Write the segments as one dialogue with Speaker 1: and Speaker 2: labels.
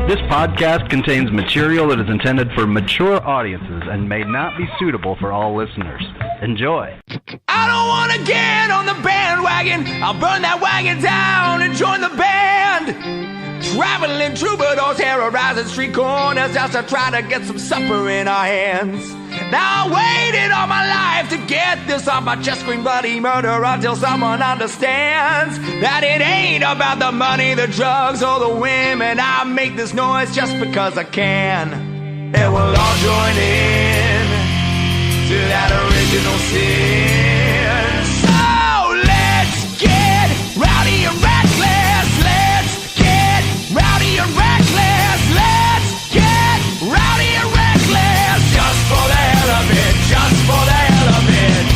Speaker 1: This podcast contains material that is intended for mature audiences and may not be suitable for all listeners. Enjoy.
Speaker 2: I don't want to get on the bandwagon. I'll burn that wagon down and join the band. Traveling troubadours terrorizing street corners just to try to get some supper in our hands. Now I waited all my life to get this off my chest, scream bloody murder until someone understands that it ain't about the money, the drugs, or the women. I make this noise just because I can. And we'll all join in to that original sin. So let's get rowdy and reckless. Let's get rowdy and reckless. Let's get rowdy and reckless. Just for the hell of it. Just for the hell of it.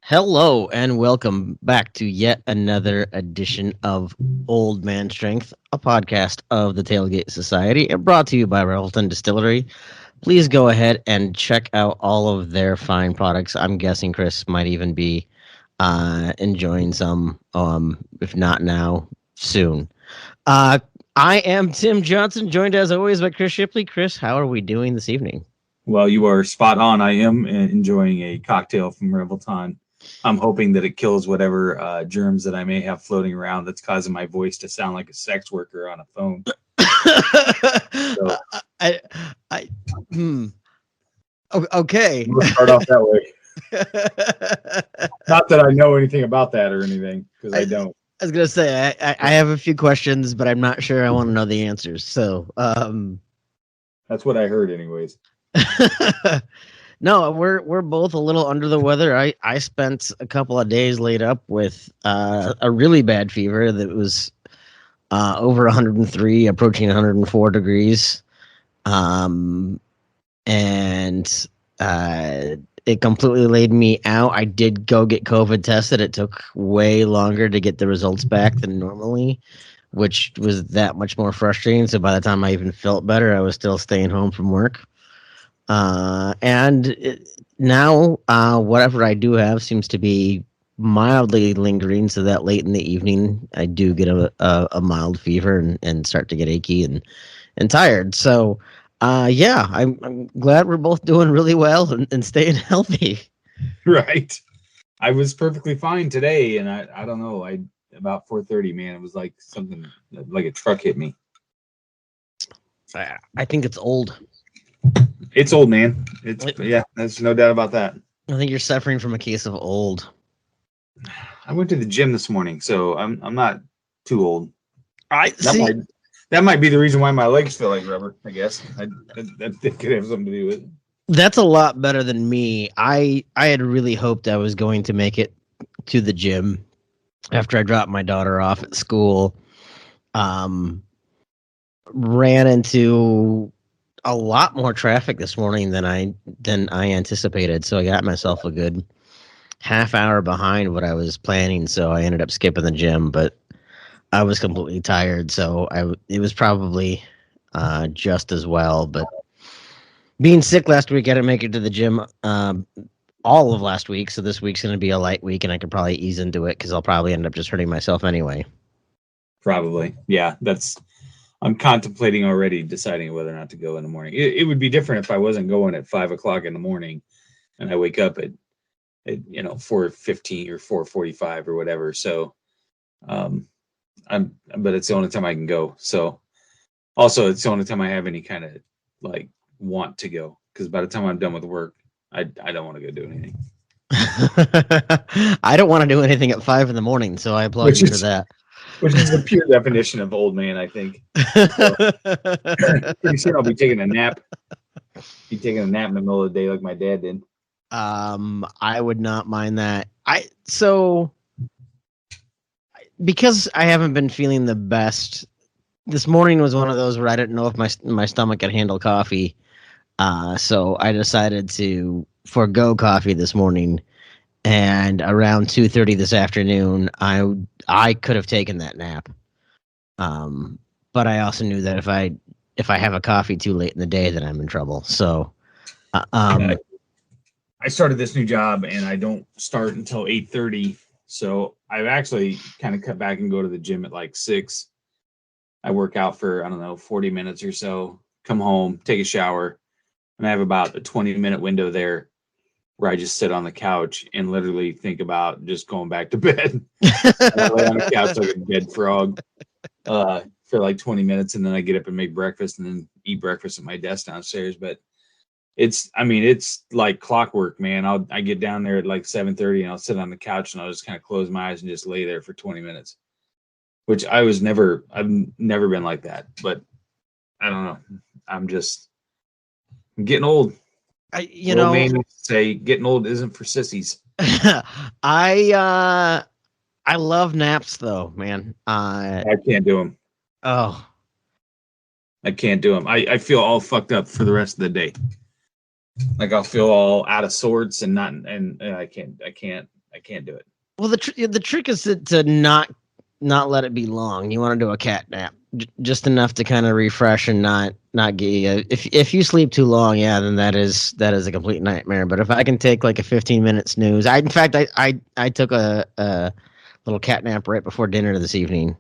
Speaker 3: Hello and welcome back to yet another edition of Old Man Strength, a podcast of the Tailgate Society and brought to you by Revelton Distillery. Please go ahead and check out all of their fine products. I'm guessing Chris might even be enjoying some, if not now, soon. I am Tim Johnson, joined as always by Chris Shipley. Chris, how are we doing this evening?
Speaker 4: Well, you are spot on. I am enjoying a cocktail from Revelton. I'm hoping that it kills whatever germs that I may have floating around that's causing my voice to sound like a sex worker on a phone.
Speaker 3: Okay.
Speaker 4: We'll start off that way. Not that I know anything about that or anything, because I don't.
Speaker 3: I was going to say, I have a few questions, but I'm not sure I want to know the answers. So,
Speaker 4: that's what I heard anyways.
Speaker 3: No, we're both a little under the weather. I spent a couple of days laid up with a really bad fever that was over 103, approaching 104 degrees. And it completely laid me out. I did go get COVID tested. It took way longer to get the results back than normally, which was that much more frustrating. So by the time I even felt better, I was still staying home from work. Now, whatever I do have seems to be mildly lingering, so that late in the evening, I do get a mild fever and start to get achy and tired. So, I'm glad we're both doing really well and staying healthy.
Speaker 4: Right. I was perfectly fine today, and I don't know, about 4:30, man, it was like something, like a truck hit me.
Speaker 3: I think it's old.
Speaker 4: It's old, man. Yeah, there's no doubt about that.
Speaker 3: I think you're suffering from a case of old.
Speaker 4: I went to the gym this morning, so I'm not too old.
Speaker 3: That
Speaker 4: might be the reason why my legs feel like rubber, I guess. That could have something to do with it.
Speaker 3: That's a lot better than me. I had really hoped I was going to make it to the gym after I dropped my daughter off at school. Ran into a lot more traffic this morning than I anticipated, so I got myself a good half hour behind what I was planning, so I ended up skipping the gym, but I was completely tired, so it was probably just as well. But being sick last week, I didn't make it to the gym all of last week, so this week's going to be a light week, and I could probably ease into it because I'll probably end up just hurting myself anyway.
Speaker 4: Probably. Yeah, I'm contemplating already deciding whether or not to go in the morning. It would be different if I wasn't going at 5 o'clock in the morning and I wake up at 4:15 or 4:45 or whatever. So, but it's the only time I can go. So also it's the only time I have any kind of like want to go. Cause by the time I'm done with work, I don't want to go do anything.
Speaker 3: I don't want to do anything at 5 a.m. So I applaud you for that.
Speaker 4: Which is the pure definition of old man, I think. Pretty soon I'll be taking a nap. In the middle of the day like my dad did.
Speaker 3: I would not mind that. Because I haven't been feeling the best. This morning was one of those where I didn't know if my stomach could handle coffee. So I decided to forego coffee this morning. And around 2:30 this afternoon, I could have taken that nap. But I also knew that if I have a coffee too late in the day, then I'm in trouble. So,
Speaker 4: I started this new job and I don't start until 8:30. So I've actually kind of cut back and go to the gym at like 6. I work out for, I don't know, 40 minutes or so, come home, take a shower, and I have about a 20-minute window there where I just sit on the couch and literally think about just going back to bed. I lay on the couch like a dead frog for like 20 minutes, and then I get up and make breakfast and then eat breakfast at my desk downstairs. But it's like clockwork, man. I get down there at like 7:30 and I'll sit on the couch and I'll just kind of close my eyes and just lay there for 20 minutes, which I've never been like that. But I don't know. I'm getting old. Man say getting old isn't for sissies.
Speaker 3: I love naps though, man.
Speaker 4: I can't do them.
Speaker 3: Oh,
Speaker 4: I can't do them. I feel all fucked up for the rest of the day. Like I'll feel all out of sorts and I can't do it.
Speaker 3: Well, the trick is to not let it be long. You want to do a cat nap, just enough to kind of refresh and not get you. If you sleep too long, yeah, then that is a complete nightmare. But if I can take like a 15-minute snooze, I took a little cat nap right before dinner this evening.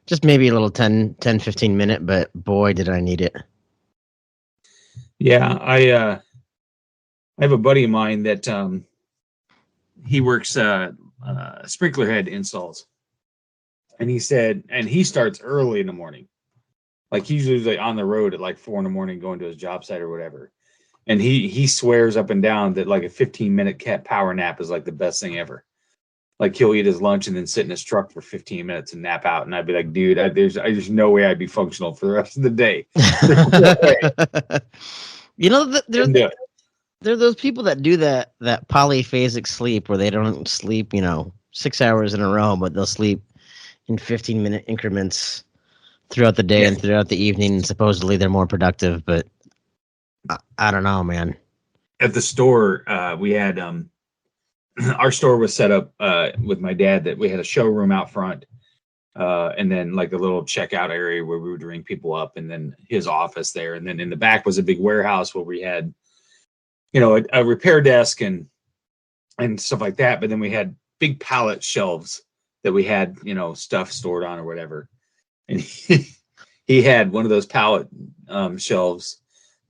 Speaker 3: Just maybe a little 10-15 minute, but boy, did I need it.
Speaker 4: Yeah, I have a buddy of mine that he works sprinkler head installs, and he said, and he starts early in the morning, like he's usually on the road at like 4 a.m. going to his job site or whatever, and he swears up and down that like a 15-minute cat power nap is like the best thing ever. Like he'll eat his lunch and then sit in his truck for 15 minutes and nap out, and I'd be like, dude, there's no way I'd be functional for the rest of the day.
Speaker 3: You know, there are those people that do that polyphasic sleep where they don't sleep, 6 hours in a row, but they'll sleep in 15-minute increments throughout the day and throughout the evening. And supposedly they're more productive, but I don't know, man.
Speaker 4: At the store, we had our store was set up with my dad that we had a showroom out front, and then like a little checkout area where we would ring people up, and then his office there, and then in the back was a big warehouse where we had a repair desk and stuff like that. But then we had big pallet shelves that we had stuff stored on or whatever, and he had one of those pallet shelves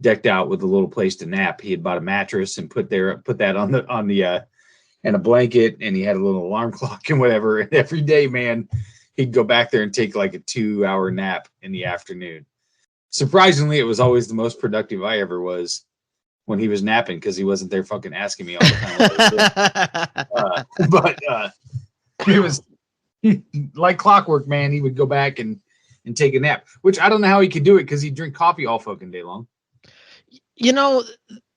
Speaker 4: decked out with a little place to nap. He had bought a mattress and put that on the and a blanket, and he had a little alarm clock and whatever. And every day, man, he'd go back there and take like a 2-hour nap in the afternoon. Surprisingly, it was always the most productive I ever was when he was napping, because he wasn't there fucking asking me all the time. But it was like clockwork, man. He would go back and take a nap, which I don't know how he could do it, because he'd drink coffee all fucking day long.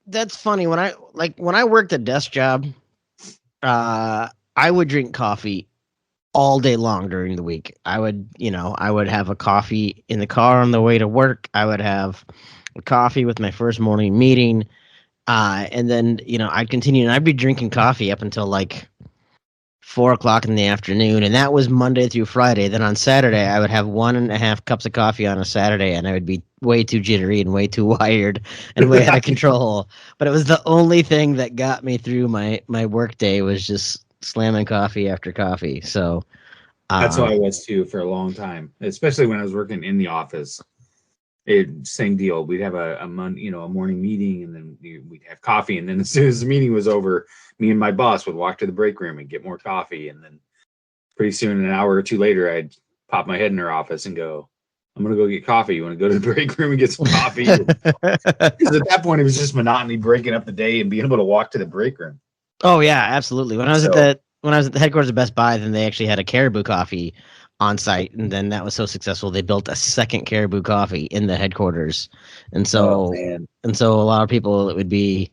Speaker 3: That's funny. When I worked a desk job, I would drink coffee all day long during the week. I would have a coffee in the car on the way to work. I would have a coffee with my first morning meeting. And then, I'd continue, and I'd be drinking coffee up until like 4:00 in the afternoon. And that was Monday through Friday. Then on Saturday, I would have 1.5 cups of coffee on a Saturday, and I would be way too jittery and way too wired and way out of control. But it was the only thing that got me through my work day, was just slamming coffee after coffee. So
Speaker 4: that's how I was too for a long time, especially when I was working in the office. Same deal. We'd have a morning meeting, and then we'd have coffee, and then as soon as the meeting was over, me and my boss would walk to the break room and get more coffee, and then pretty soon, an hour or two later, I'd pop my head in her office and go, "I'm gonna go get coffee. You want to go to the break room and get some coffee?" Because at that point, it was just monotony, breaking up the day and being able to walk to the break room.
Speaker 3: Oh yeah, absolutely. When I was at the headquarters of Best Buy, then they actually had a Caribou coffee on site, and then that was so successful they built a second Caribou coffee in the headquarters. And so a lot of people, it would be,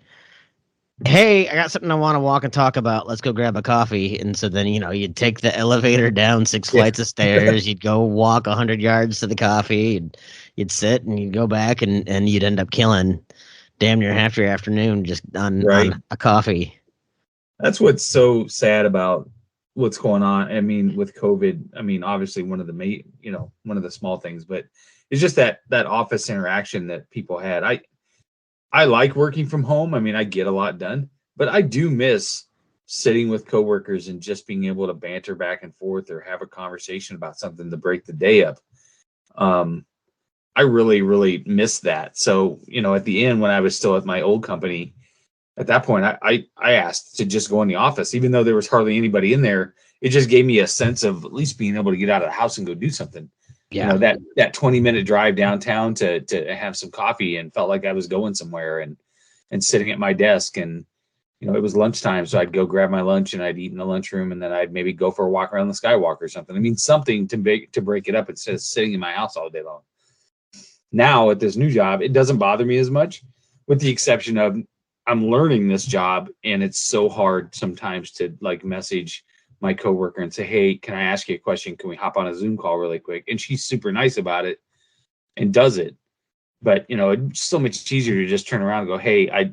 Speaker 3: "Hey, I got something I want to walk and talk about. Let's go grab a coffee." And so then, you'd take the elevator down 6 flights of stairs, you'd go walk 100 yards to the coffee, and you'd sit and you'd go back, and you'd end up killing damn near half your afternoon just on a coffee.
Speaker 4: That's what's so sad about what's going on. I mean, with COVID, obviously one of the small things, but it's just that office interaction that people had. I like working from home. I get a lot done, but I do miss sitting with coworkers and just being able to banter back and forth or have a conversation about something to break the day up. I really, really missed that. So, at the end, when I was still at my old company, at that point, I asked to just go in the office, even though there was hardly anybody in there. It just gave me a sense of at least being able to get out of the house and go do something.
Speaker 3: Yeah.
Speaker 4: That 20-minute drive downtown to have some coffee and felt like I was going somewhere and sitting at my desk. And, it was lunchtime. So I'd go grab my lunch and I'd eat in the lunchroom, and then I'd maybe go for a walk around the Skywalk or something. I mean, something to break it up instead of sitting in my house all day long. Now at this new job, it doesn't bother me as much, with the exception of I'm learning this job, and it's so hard sometimes to message my coworker and say, hey, can I ask you a question? Can we hop on a Zoom call really quick? And she's super nice about it and does it. But, it's so much easier to just turn around and go, hey, I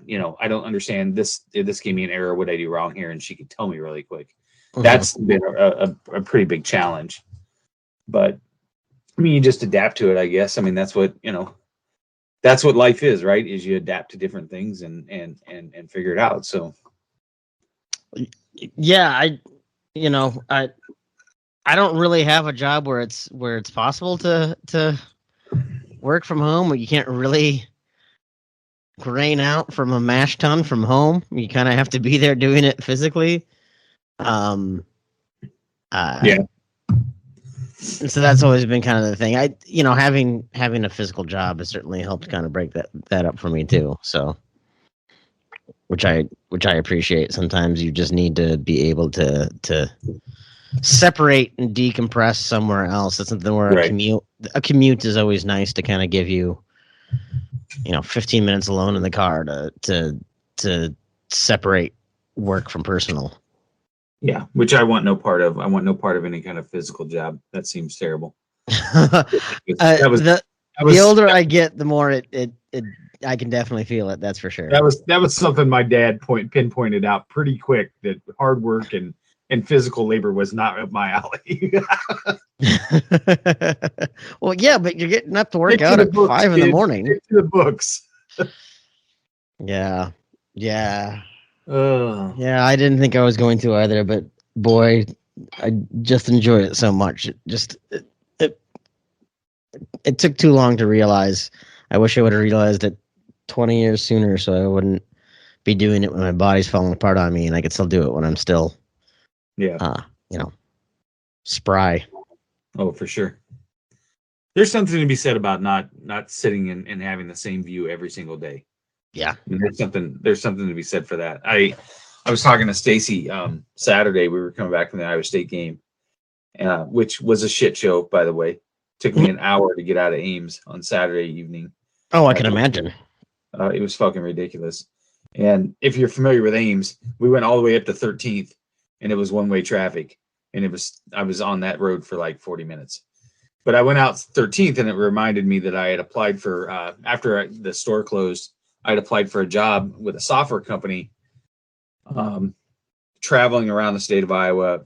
Speaker 4: don't understand this. This gave me an error. What did I do wrong here? And she could tell me really quick. Mm-hmm. That's been a pretty big challenge. But I mean, you just adapt to it, I guess. I mean, that's what life is, right? Is you adapt to different things and figure it out. So,
Speaker 3: yeah, I don't really have a job where it's possible to work from home, where you can't really grain out from a mash tun from home. You kind of have to be there doing it physically. Yeah. And so that's always been kind of the thing. Having a physical job has certainly helped kind of break that up for me too. So, which I appreciate. Sometimes you just need to be able to separate and decompress somewhere else. That's something where right. A commute is always nice to kind of give you, 15 minutes alone in the car to separate work from personal.
Speaker 4: Yeah, which I want no part of. I want no part of any kind of physical job. That seems terrible.
Speaker 3: The older I get, the more it I can definitely feel it. That's for sure.
Speaker 4: That was something my dad pinpointed out pretty quick, that hard work and physical labor was not up my alley.
Speaker 3: Well, yeah, but you're getting up to work out at 5 in the morning.
Speaker 4: Get to the books.
Speaker 3: Yeah. Yeah, I didn't think I was going to either, but boy, I just enjoy it so much. It took too long to realize. I wish I would have realized it 20 years sooner, so I wouldn't be doing it when my body's falling apart on me, and I could still do it when I'm still, spry.
Speaker 4: Oh, for sure. There's something to be said about not sitting and having the same view every single day.
Speaker 3: Yeah,
Speaker 4: there's something to be said for that. I was talking to Stacy Saturday. We were coming back from the Iowa State game, which was a shit show, by the way. Took me an hour to get out of Ames on Saturday evening.
Speaker 3: Oh, I can imagine.
Speaker 4: It was fucking ridiculous. And if you're familiar with Ames, we went all the way up to 13th, and it was one-way traffic. And I was on that road for like 40 minutes. But I went out 13th, and it reminded me that I had applied for, after the store closed, I'd applied for a job with a software company, traveling around the state of Iowa,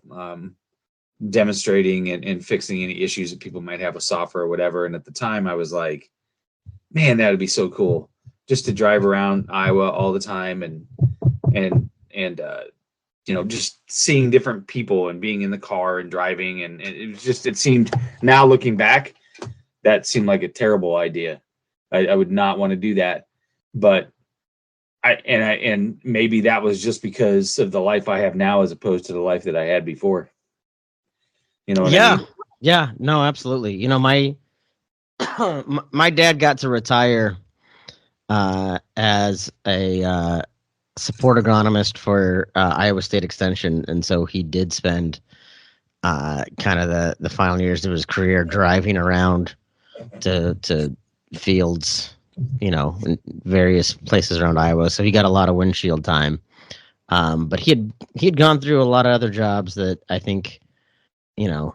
Speaker 4: demonstrating and fixing any issues that people might have with software or whatever. And at the time I was like, man, that would be so cool just to drive around Iowa all the time and just seeing different people and being in the car and driving. And it seemed, now looking back, that seemed like a terrible idea. I would not want to do that. But and maybe that was just because of the life I have now as opposed to the life that I had before. You know what I mean?
Speaker 3: Yeah, no, absolutely. My my dad got to retire as a support agronomist for Iowa State Extension, and so he did spend kind of the final years of his career driving around to fields, in various places around Iowa. So he got a lot of windshield time. But he had gone through a lot of other jobs that I think, even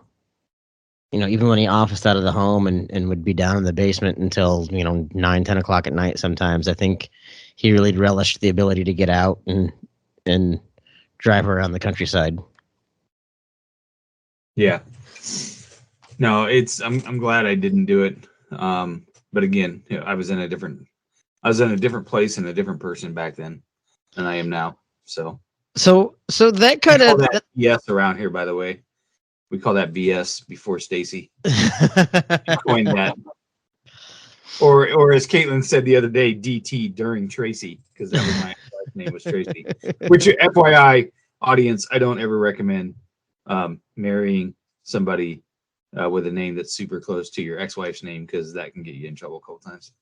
Speaker 3: when he officed out of the home and would be down in the basement until, 9, 10 o'clock at night sometimes, I think he really relished the ability to get out and drive around the countryside.
Speaker 4: Yeah. No, I'm glad I didn't do it. But again, I was in a different place and a different person back then than I am now. So
Speaker 3: So that kind
Speaker 4: We call
Speaker 3: of
Speaker 4: that BS around here, by the way. We call that BS before Stacy coined that. Or as Caitlin said the other day, DT during Tracy, because that was my wife's name was Tracy. Which, FYI, audience, I don't ever recommend marrying somebody with a name that's super close to your ex-wife's name, because that can get you in trouble a couple times.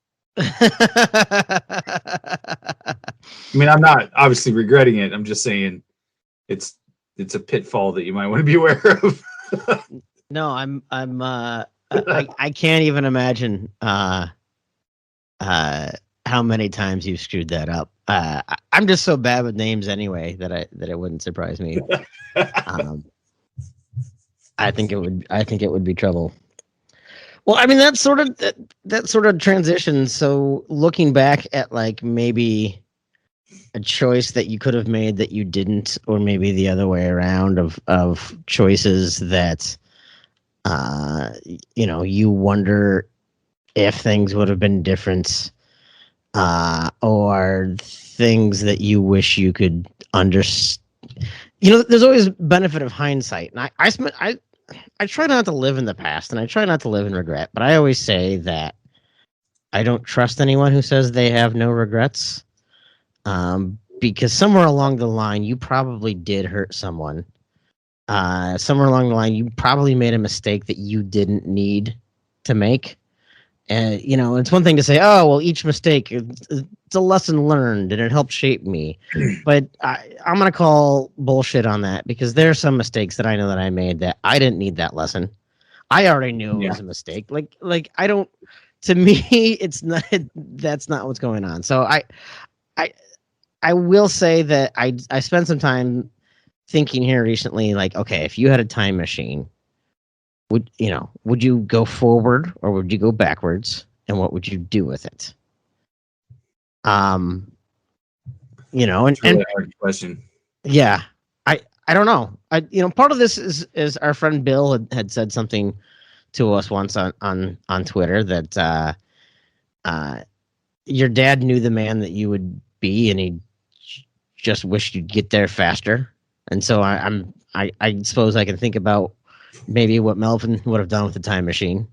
Speaker 4: I mean, I'm not obviously regretting it. I'm just saying it's a pitfall that you might want to be aware of.
Speaker 3: No, I can't even imagine how many times you've screwed that up. I'm just so bad with names anyway that it wouldn't surprise me. I think it would be trouble. Well, I mean, that sort of transition. So looking back at like maybe a choice that you could have made that you didn't, or maybe the other way around of choices that, you wonder if things would have been different, or things that you wish you could understand. There's always benefit of hindsight, and I try not to live in the past, and I try not to live in regret, but I always say that I don't trust anyone who says they have no regrets, because somewhere along the line, you probably did hurt someone. Somewhere along the line, you probably made a mistake that you didn't need to make. And, it's one thing to say, oh, well, each mistake, it's a lesson learned and it helped shape me. But I'm going to call bullshit on that, because there are some mistakes that I know that I made that I didn't need that lesson. I already knew it was a mistake. Like I don't, to me, that's not what's going on. So I will say that I spent some time thinking here recently, like, okay, if you had a time machine, would you go forward or would you go backwards, and what would you do with it? And
Speaker 4: really hard question.
Speaker 3: Yeah, I don't know. Part of this is our friend Bill had said something to us once on Twitter that your dad knew the man that you would be, and he just wished you'd get there faster. And so I suppose I can think about maybe what Melvin would have done with the time machine.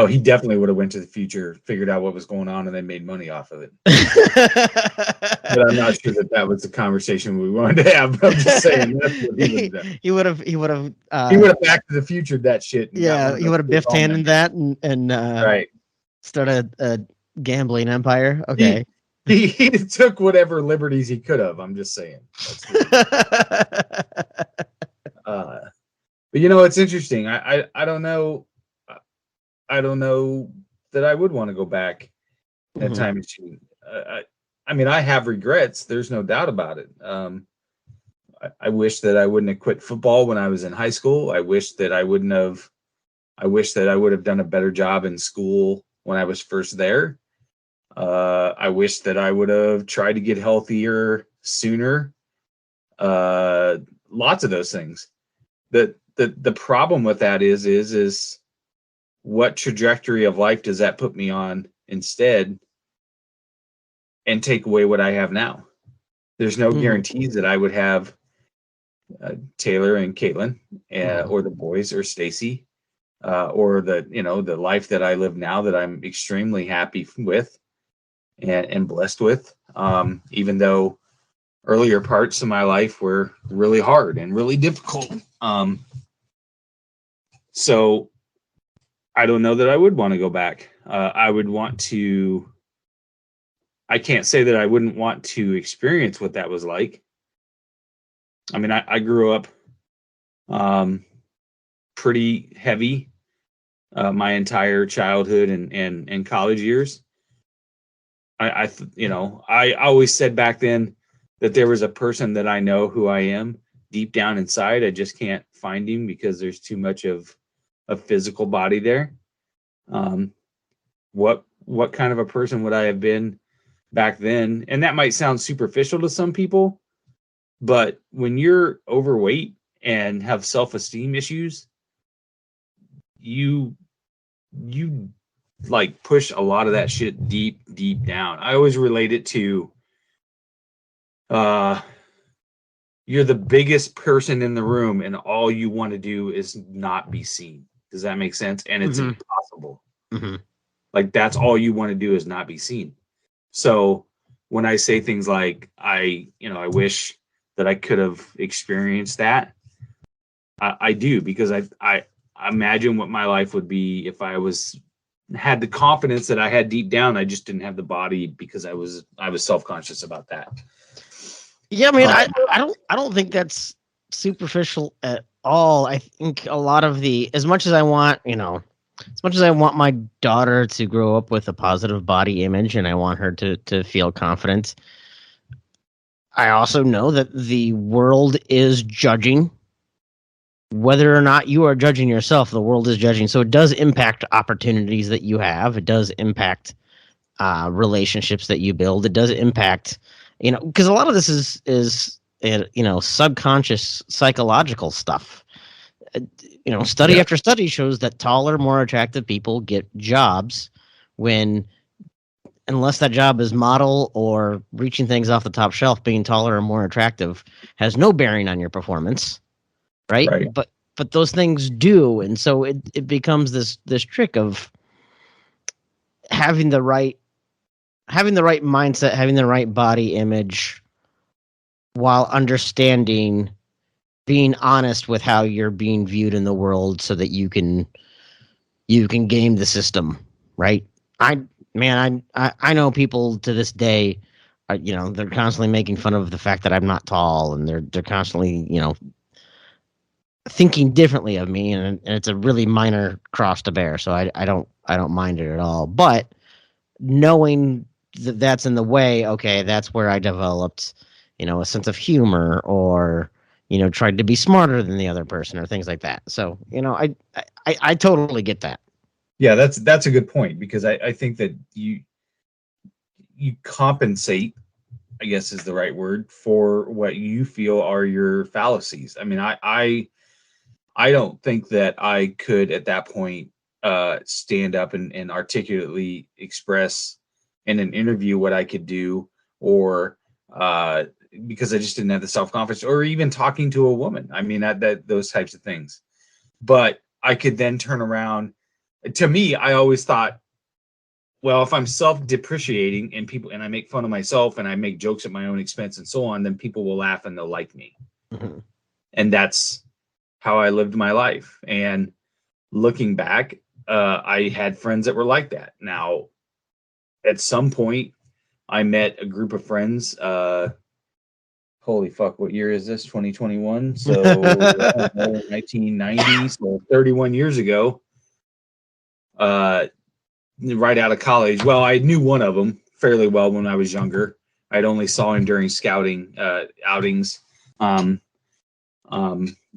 Speaker 4: He definitely would have went to the future, figured out what was going on, and then made money off of it. But I'm not sure that was the conversation we wanted to have. But I'm just saying that's what he would have done.
Speaker 3: He would have.
Speaker 4: He would have Back to the Future that shit.
Speaker 3: Yeah, he would have Biff Tannen that and
Speaker 4: right.
Speaker 3: Start a gambling empire. Okay.
Speaker 4: He took whatever liberties he could have. I'm just saying. But it's interesting. I don't know. I don't know that I would want to go back in a time machine. I mean, I have regrets. There's no doubt about it. I wish that I wouldn't have quit football when I was in high school. I wish that I would have done a better job in school when I was first there. I wish that I would have tried to get healthier sooner. Lots of those things. The problem with that is what trajectory of life does that put me on instead, and take away what I have now? There's no guarantees that I would have Taylor and Caitlin, or the boys, or Stacy, or the life that I live now that I'm extremely happy with and blessed with, even though earlier parts of my life were really hard and really difficult. So I don't know that I would want to go back. I would want to. I can't say that I wouldn't want to experience what that was like. I mean, I grew up pretty heavy my entire childhood and college years. I always said back then that there was a person that I know who I am deep down inside. I just can't find him because there's too much of a physical body there. What kind of a person would I have been back then? And that might sound superficial to some people, but when you're overweight and have self-esteem issues, you like push a lot of that shit deep down. I always relate it to you're the biggest person in the room and all you want to do is not be seen. Does that make sense? And it's
Speaker 3: Mhm.
Speaker 4: impossible.
Speaker 3: Mhm.
Speaker 4: Like that's all you want to do is not be seen. So when I say things like I wish that I could have experienced that, I do, because I imagine what my life would be if I had the confidence that I had deep down. I just didn't have the body because I was self-conscious about that.
Speaker 3: Yeah, I mean, I don't think that's superficial at all. I think a lot of as much as I want, as much as I want my daughter to grow up with a positive body image and I want her to feel confident, I also know that the world is judging. Whether or not you are judging yourself, the world is judging. So it does impact opportunities that you have. It does impact relationships that you build. It does impact, because a lot of this is subconscious psychological stuff. Study after study shows that taller, more attractive people get jobs unless that job is model or reaching things off the top shelf, being taller or more attractive has no bearing on your performance, right?
Speaker 4: Right.
Speaker 3: But those things do, and so it becomes this trick of having the right mindset, having the right body image, while understanding, being honest with how you're being viewed in the world, so that you can game the system, right? I know people to this day, they're constantly making fun of the fact that I'm not tall, and they're constantly, thinking differently of me, and it's a really minor cross to bear. So I don't mind it at all. But knowing that that's in the way, okay, that's where I developed, a sense of humor, or tried to be smarter than the other person, or things like that. So I totally get that.
Speaker 4: Yeah, that's a good point, because I think that you compensate, I guess is the right word, for what you feel are your fallacies. I mean, I don't think that I could at that point stand up and articulately express in an interview what I could do, or because I just didn't have the self-confidence, or even talking to a woman. I mean, that those types of things. But I could then turn around. To me, I always thought, well, if I'm self-depreciating and I make fun of myself and I make jokes at my own expense and so on, then people will laugh and they'll like me.
Speaker 3: Mm-hmm.
Speaker 4: And that's how I lived my life. And looking back, I had friends that were like that. Now, at some point, I met a group of friends. Holy fuck, what year is this? 2021. So 1990, so 31 years ago. Right out of college. Well, I knew one of them fairly well when I was younger. I'd only saw him during scouting outings. And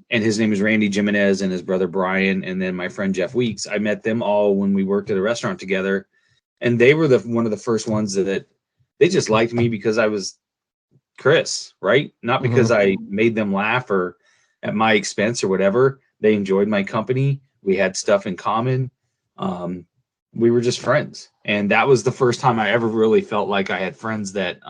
Speaker 4: his name is Randy Jimenez, and his brother Brian, and then my friend Jeff Weeks. I met them all when we worked at a restaurant together, and they were one of the first ones that they just liked me because I was Chris, right? Not because I made them laugh or at my expense or whatever. They enjoyed my company. We had stuff in common. We were just friends, and that was the first time I ever really felt like I had friends that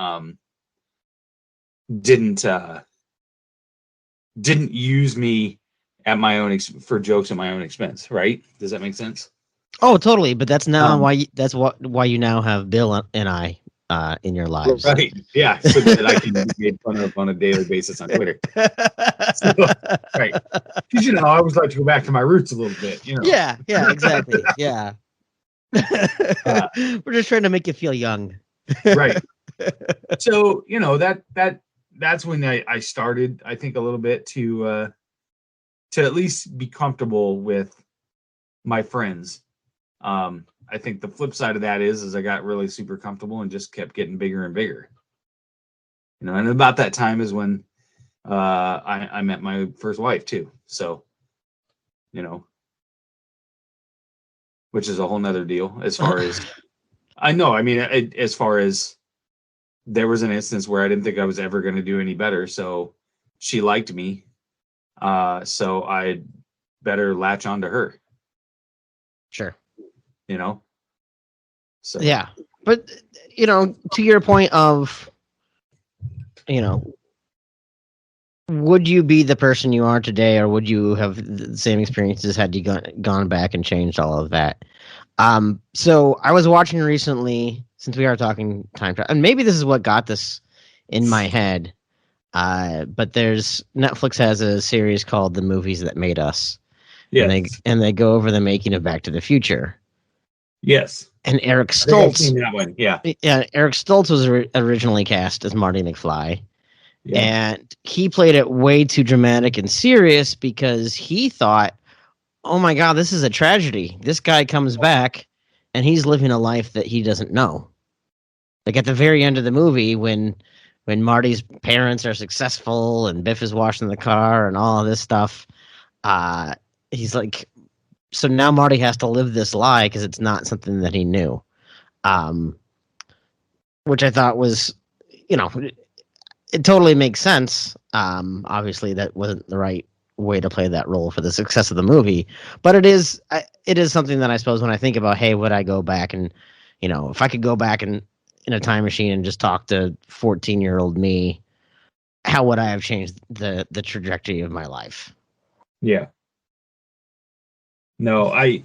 Speaker 4: didn't use me at my own for jokes at my own expense. Right? Does that make sense?
Speaker 3: Oh, totally. But that's now why you now have Bill and I in your lives.
Speaker 4: Right? Yeah, so that I can be made fun of on a daily basis on Twitter. So, right? Because I always like to go back to my roots a little bit.
Speaker 3: Yeah, exactly. Yeah. We're just trying to make you feel young.
Speaker 4: Right. So that's when I started, I think, a little bit to at least be comfortable with my friends. I think the flip side of that is I got really super comfortable and just kept getting bigger and bigger. And about that time is when I met my first wife too. So, which is a whole nother deal as far as I know. I mean, as far as there was an instance where I didn't think I was ever going to do any better. So she liked me. So I better latch on to her.
Speaker 3: Sure.
Speaker 4: So
Speaker 3: yeah. But, to your point of, you know, would you be the person you are today, or would you have the same experiences had you gone back and changed all of that? So I was watching recently, since we are talking time travel, and maybe this is what got this in my head. But there's Netflix has a series called The Movies That Made Us,
Speaker 4: Yeah.
Speaker 3: and they go over the making of Back to the Future.
Speaker 4: Yes.
Speaker 3: And Eric
Speaker 4: I think I've
Speaker 3: Stoltz,
Speaker 4: seen that one. Yeah.
Speaker 3: Eric Stoltz was originally cast as Marty McFly.
Speaker 4: Yeah.
Speaker 3: And he played it way too dramatic and serious because he thought, oh my God, this is a tragedy. This guy comes back and he's living a life that he doesn't know. Like at the very end of the movie, when Marty's parents are successful and Biff is washing the car and all of this stuff, he's like, so now Marty has to live this lie because it's not something that he knew. Which I thought was, it totally makes sense. Obviously, that wasn't the right way to play that role for the success of the movie, but it is something that I suppose when I think about, hey, would I go back and, if I could go back and in a time machine and just talk to 14-year-old me, how would I have changed the trajectory of my life?
Speaker 4: Yeah. No, I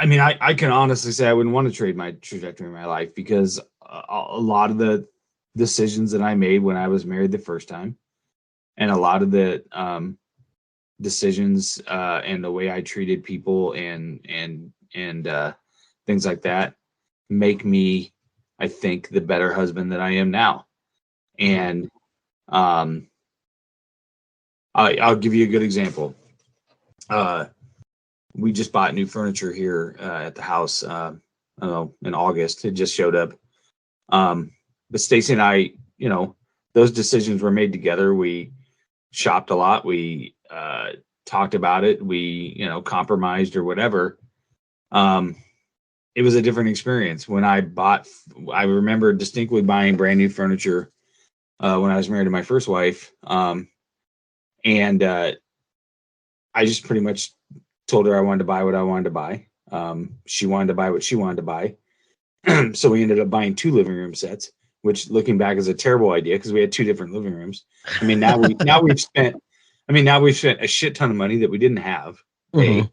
Speaker 4: mean, I can honestly say I wouldn't want to trade my trajectory in my life because a lot of the decisions that I made when I was married the first time, and a lot of the decisions and the way I treated people and things like that make me, I think, the better husband that I am now. And I'll give you a good example. We just bought new furniture here at the house. I don't know, in August. It just showed up. But Stacy and I, those decisions were made together. We shopped a lot. We talked about it. We, compromised or whatever. It was a different experience. When I remember distinctly buying brand new furniture when I was married to my first wife. And I just pretty much told her I wanted to buy what I wanted to buy. She wanted to buy what she wanted to buy. So we ended up buying 2 living room sets, which looking back is a terrible idea because we had 2 different living rooms. I mean, now we've spent a shit ton of money that we didn't have. Mm-hmm.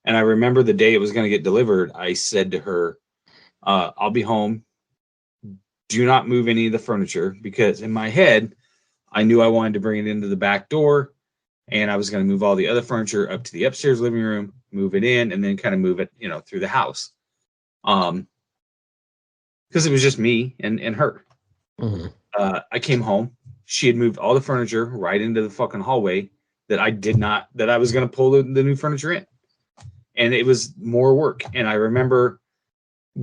Speaker 4: And I remember the day it was going to get delivered, I said to her, I'll be home. Do not move any of the furniture, because in my head, I knew I wanted to bring it into the back door, and I was going to move all the other furniture up to the upstairs living room, move it in, and then kind of move it, through the house. Because it was just me and her. Mm-hmm. I came home. She had moved all the furniture right into the fucking hallway that I was going to pull the new furniture in. And it was more work. And I remember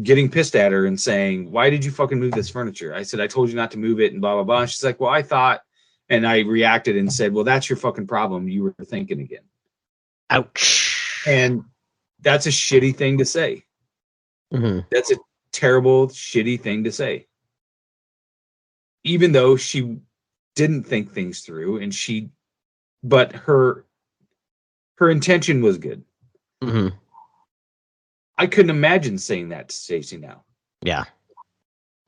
Speaker 4: getting pissed at her and saying, why did you fucking move this furniture? I said, I told you not to move it and blah, blah, blah. And she's like, well, I thought, and I reacted and said, well, that's your fucking problem. You were thinking again.
Speaker 3: Ouch.
Speaker 4: And that's a shitty thing to say. Mm-hmm. That's a terrible, shitty thing to say. Even though she didn't think things through but her intention was good. Mm-hmm. I couldn't imagine saying that to Stacey now.
Speaker 3: Yeah.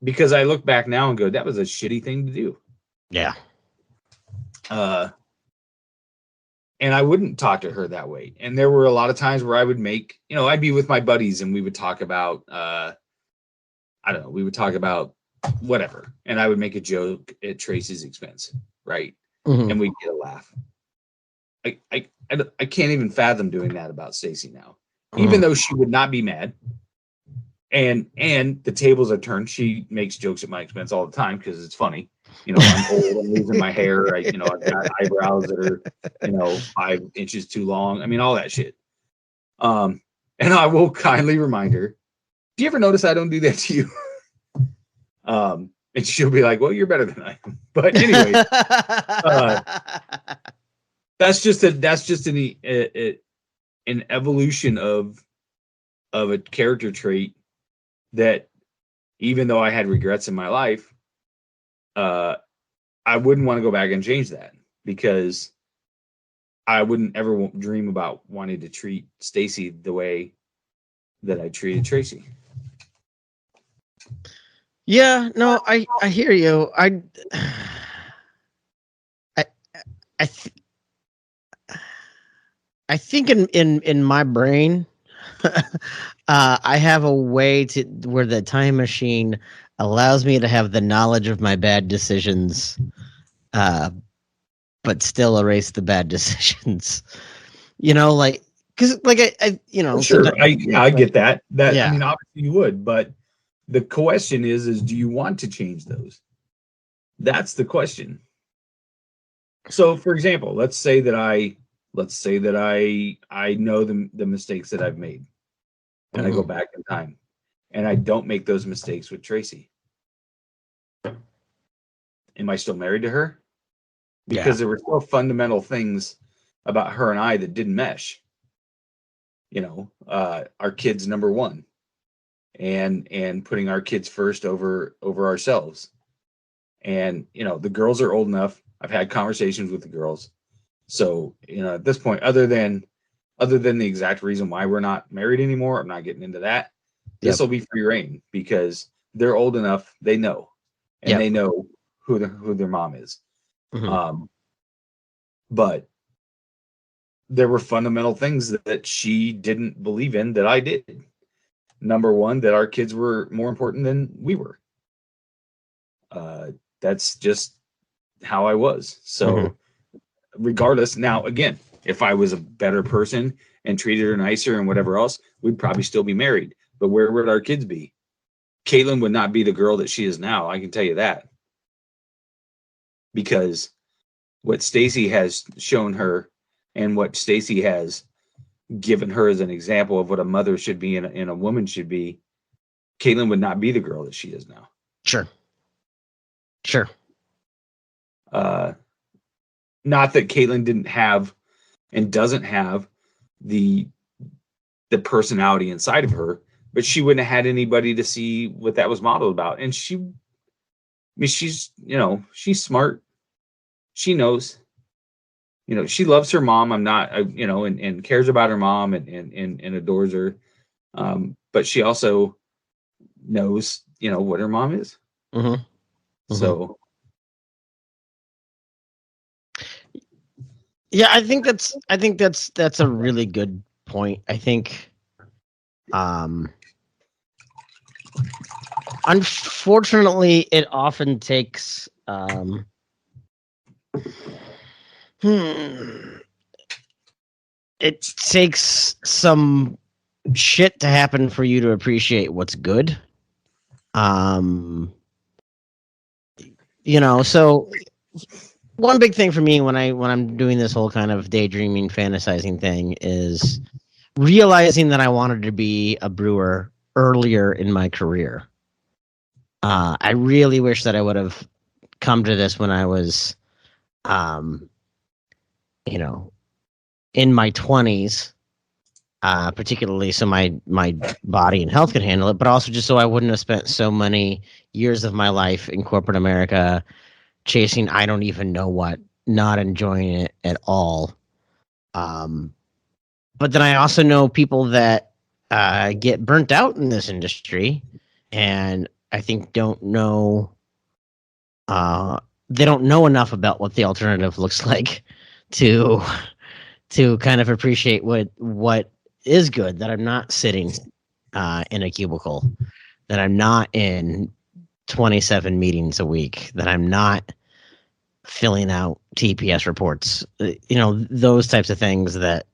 Speaker 4: Because I look back now and go, that was a shitty thing to do.
Speaker 3: Yeah.
Speaker 4: And I wouldn't talk to her that way. And there were a lot of times where I would I'd be with my buddies and we would talk about, we would talk about whatever. And I would make a joke at Tracy's expense. Right. Mm-hmm. And we'd get a laugh. I can't even fathom doing that about Stacey now, even though she would not be mad. And the tables are turned. She makes jokes at my expense all the time because it's funny. I'm old, I'm losing my hair. I've got eyebrows that are, 5 inches too long. I mean, all that shit. And I will kindly remind her, do you ever notice I don't do that to you? And she'll be like, well, you're better than I am. But anyway, that's just an evolution of a character trait that, even though I had regrets in my life, I wouldn't want to go back and change that, because I wouldn't ever dream about wanting to treat Stacey the way that I treated Tracy.
Speaker 3: Yeah, no, I hear you. I I th- I think in my brain, I have a way to where the time machine allows me to have the knowledge of my bad decisions, uh, but still erase the bad decisions. Like because like I
Speaker 4: Well, sure,
Speaker 3: sometimes
Speaker 4: I get that. I
Speaker 3: yeah.
Speaker 4: mean, obviously you would, but the question is do you want to change those? That's the question. So, for example, let's say that I know the mistakes that I've made, and I go
Speaker 3: Mhm.
Speaker 4: back in time, and I don't make those mistakes with Tracy. Am I still married to her?
Speaker 3: Yeah.
Speaker 4: Because there were still fundamental things about her and I that didn't mesh. Our kids number one, and putting our kids first over ourselves. And the girls are old enough. I've had conversations with the girls. So, at this point, other than the exact reason why we're not married anymore, I'm not getting into that. This
Speaker 3: Yep.
Speaker 4: will be free reign because they're old enough, they know, and
Speaker 3: Yep.
Speaker 4: they know who their mom is.
Speaker 3: Mhm.
Speaker 4: Um, but there were fundamental things that she didn't believe in that I did. Number one, that our kids were more important than we were. That's just how I was.
Speaker 3: Mhm.
Speaker 4: So, regardless, now again, if I was a better person and treated her nicer and whatever else, we'd probably still be married. But where would our kids be? Caitlin would not be the girl that she is now. I can tell you that. Because what Stacy has shown her and what Stacy has given her as an example of what a mother should be and a woman should be, Caitlin would not be the girl that she is now.
Speaker 3: Sure. Sure.
Speaker 4: Uh, Not that Caitlin didn't have and doesn't have the personality inside of her, but she wouldn't have had anybody to see what that was modeled about. And she's smart. She knows, she loves her mom. I'm not, and cares about her mom and adores her. But she also knows, what her mom is.
Speaker 3: Mhm. Mhm.
Speaker 4: So
Speaker 3: Yeah, I think that's a really good point. I think unfortunately it often takes it takes some shit to happen for you to appreciate what's good. Um so one big thing for me when I'm doing this whole kind of daydreaming fantasizing thing is realizing that I wanted to be a brewer earlier in my career. I really wish that I would have come to this when I was, um, you know, in my 20s, particularly so my body and health could handle it, but also just so I wouldn't have spent so many years of my life in corporate America chasing I don't even know what, not enjoying it at all. Um, but then I also know people that get burnt out in this industry, and I think don't know they don't know enough about what the alternative looks like to kind of appreciate what is good. That I'm not sitting in a cubicle, that I'm not in 27 meetings a week, that I'm not filling out TPS reports. Those types of things that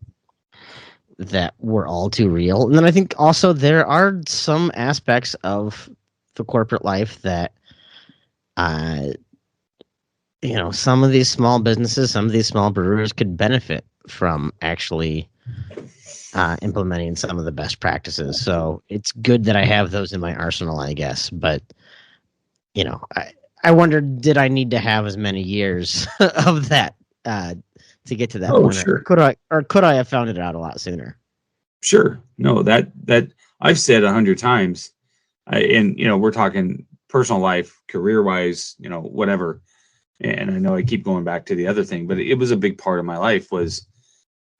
Speaker 3: were all too real. And then I think also there are some aspects of the corporate life that some of these small businesses, some of these small brewers could benefit from actually implementing some of the best practices. So it's good that I have those in my arsenal, I guess. But I wondered, did I need to have as many years of that to get to that
Speaker 4: oh,
Speaker 3: point?
Speaker 4: sure.
Speaker 3: Could I have found it out a lot sooner?
Speaker 4: Sure. No, that I've said 100 times. And we're talking personal life, career wise, whatever. And I know I keep going back to the other thing, but it was a big part of my life was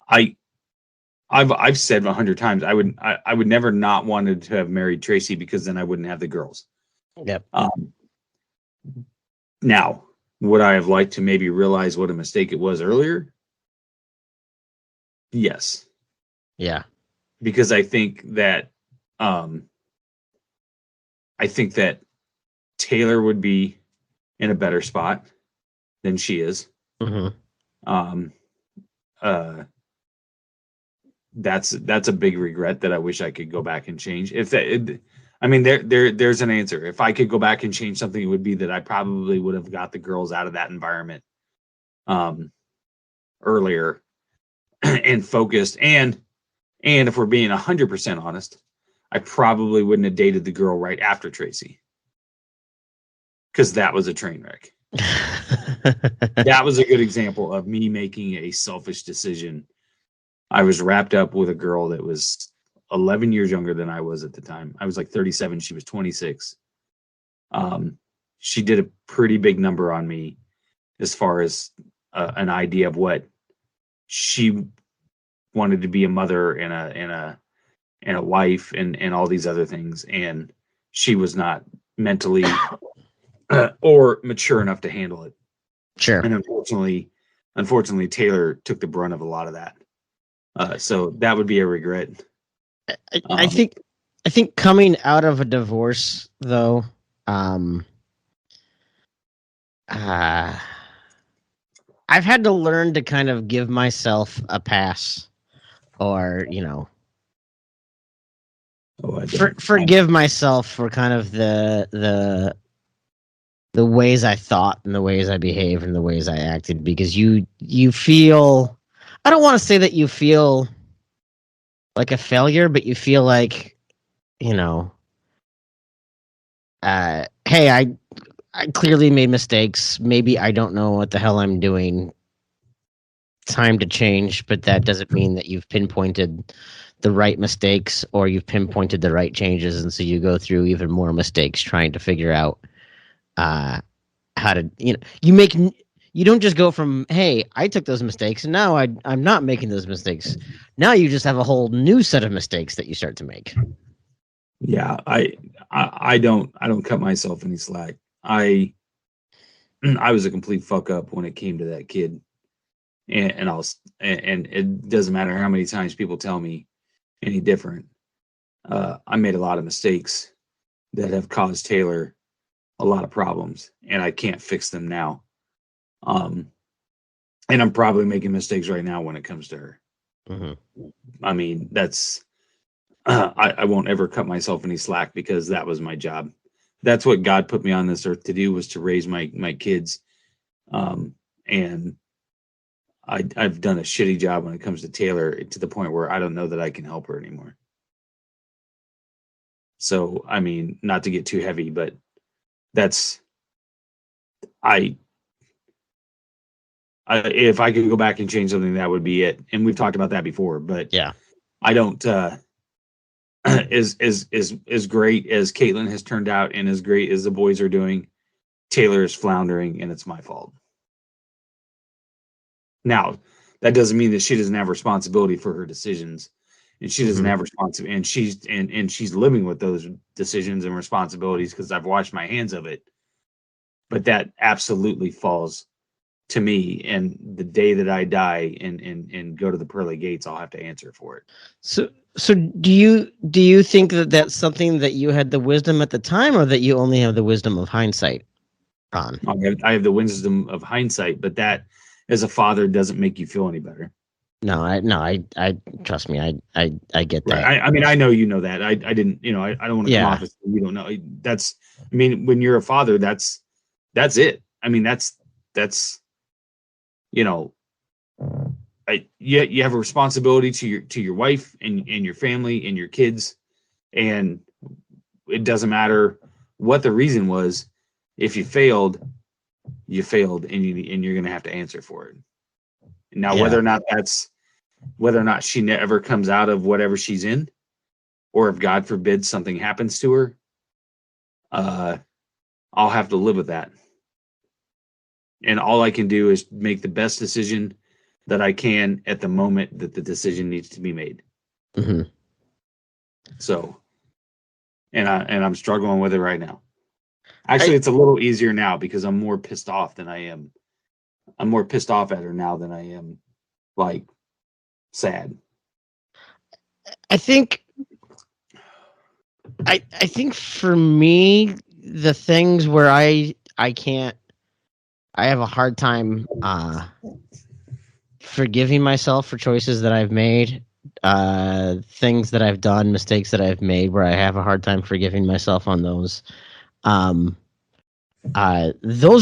Speaker 4: I've said 100 times I would never not wanted to have married Tracy because then I wouldn't have the girls.
Speaker 3: Yep.
Speaker 4: Now, would I have liked to maybe realize what a mistake it was earlier? Yes,
Speaker 3: Yeah.
Speaker 4: because I think that Taylor would be in a better spot than she is.
Speaker 3: Hmm.
Speaker 4: Um, that's a big regret that I wish I could go back and change. I mean, there's an answer. If I could go back and change something, it would be that I probably would have got the girls out of that environment earlier and focused. And if we're being 100% honest, I probably wouldn't have dated the girl right after Tracy, because that was a train wreck. That was a good example of me making a selfish decision. I was wrapped up with a girl that was 11 years younger than I was at the time. I was like 37. She was 26. She did a pretty big number on me as far as an idea of what she wanted to be, a mother and a wife and all these other things. And she was not mentally or mature enough to handle it.
Speaker 3: Sure.
Speaker 4: And unfortunately, Taylor took the brunt of a lot of that. So that would be a regret.
Speaker 3: I think coming out of a divorce, though, I've had to learn to kind of give myself a pass, or forgive myself for kind of the ways I thought and the ways I behaved and the ways I acted, because you feel, I don't want to say that you feel like a failure, but you feel like, hey, I clearly made mistakes. Maybe I don't know what the hell I'm doing. Time to change, but that doesn't mean that you've pinpointed the right mistakes or you've pinpointed the right changes, and so you go through even more mistakes trying to figure out how to, you don't just go from, hey, I took those mistakes and now I'm not making those mistakes. Now you just have a whole new set of mistakes that you start to make.
Speaker 4: Yeah, I don't cut myself any slack. I was a complete fuck up when it came to that kid, and it doesn't matter how many times people tell me any different. I made a lot of mistakes that have caused Taylor a lot of problems, and I can't fix them now. And I'm probably making mistakes right now when it comes to her.
Speaker 3: Mm-hmm.
Speaker 4: I mean, that's I won't ever cut myself any slack, because that was my job. That's what God put me on this earth to do, was to raise my kids. And I've done a shitty job when it comes to Taylor, to the point where I don't know that I can help her anymore. So, I mean, not to get too heavy, but that's, if I could go back and change something, that would be it. And we've talked about that before, but
Speaker 3: yeah,
Speaker 4: I don't, as great as Caitlin has turned out and as great as the boys are doing, Taylor is floundering, and it's my fault. Now, that doesn't mean that she doesn't have responsibility for her decisions, and she doesn't have responsibility, and she's living with those decisions and responsibilities, because I've washed my hands of it. But that absolutely falls to me, and the day that I die and go to the pearly gates, I'll have to answer for it. So
Speaker 3: do you think that that's something that you had the wisdom at the time, or that you only have the wisdom of hindsight on?
Speaker 4: I have the wisdom of hindsight, but that, as a father, doesn't make you feel any better.
Speaker 3: No, I trust me, I get that.
Speaker 4: Right. I mean, I know you know that. I didn't, I don't want to come off as you don't know. That's, I mean, when you're a father, that's it. I mean, that's you have a responsibility to your wife and your family and your kids, and it doesn't matter what the reason was. If you failed, and you're going to have to answer for it. Now, whether or not she never comes out of whatever she's in, or if God forbid something happens to her, I'll have to live with that. And all I can do is make the best decision that I can at the moment that the decision needs to be made.
Speaker 3: Mm-hmm.
Speaker 4: So, and I'm struggling with it right now. Actually, it's a little easier now because I'm more pissed off than I am. I'm more pissed off at her now than I am, like, sad.
Speaker 3: I think I think for me, the things where I have a hard time forgiving myself for choices that I've made, things that I've done, mistakes that I've made, where I have a hard time forgiving myself on those. Those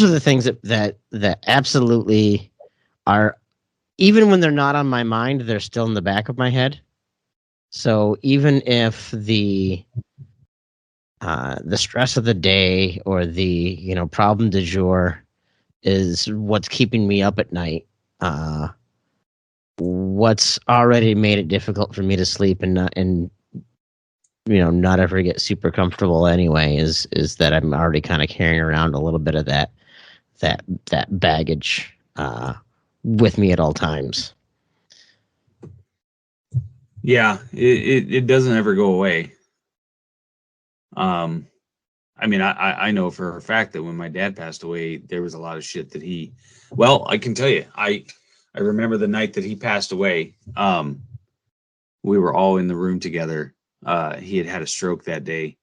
Speaker 3: are the things that absolutely are, even when they're not on my mind, they're still in the back of my head. So even if the stress of the day or the problem du jour is what's keeping me up at night, what's already made it difficult for me to sleep and not ever get super comfortable anyway is that I'm already kind of carrying around a little bit of that baggage with me at all times.
Speaker 4: Yeah, it doesn't ever go away. I mean, I know for a fact that when my dad passed away, there was a lot of shit that I can tell you, I remember the night that he passed away. We were all in the room together. He had a stroke that day.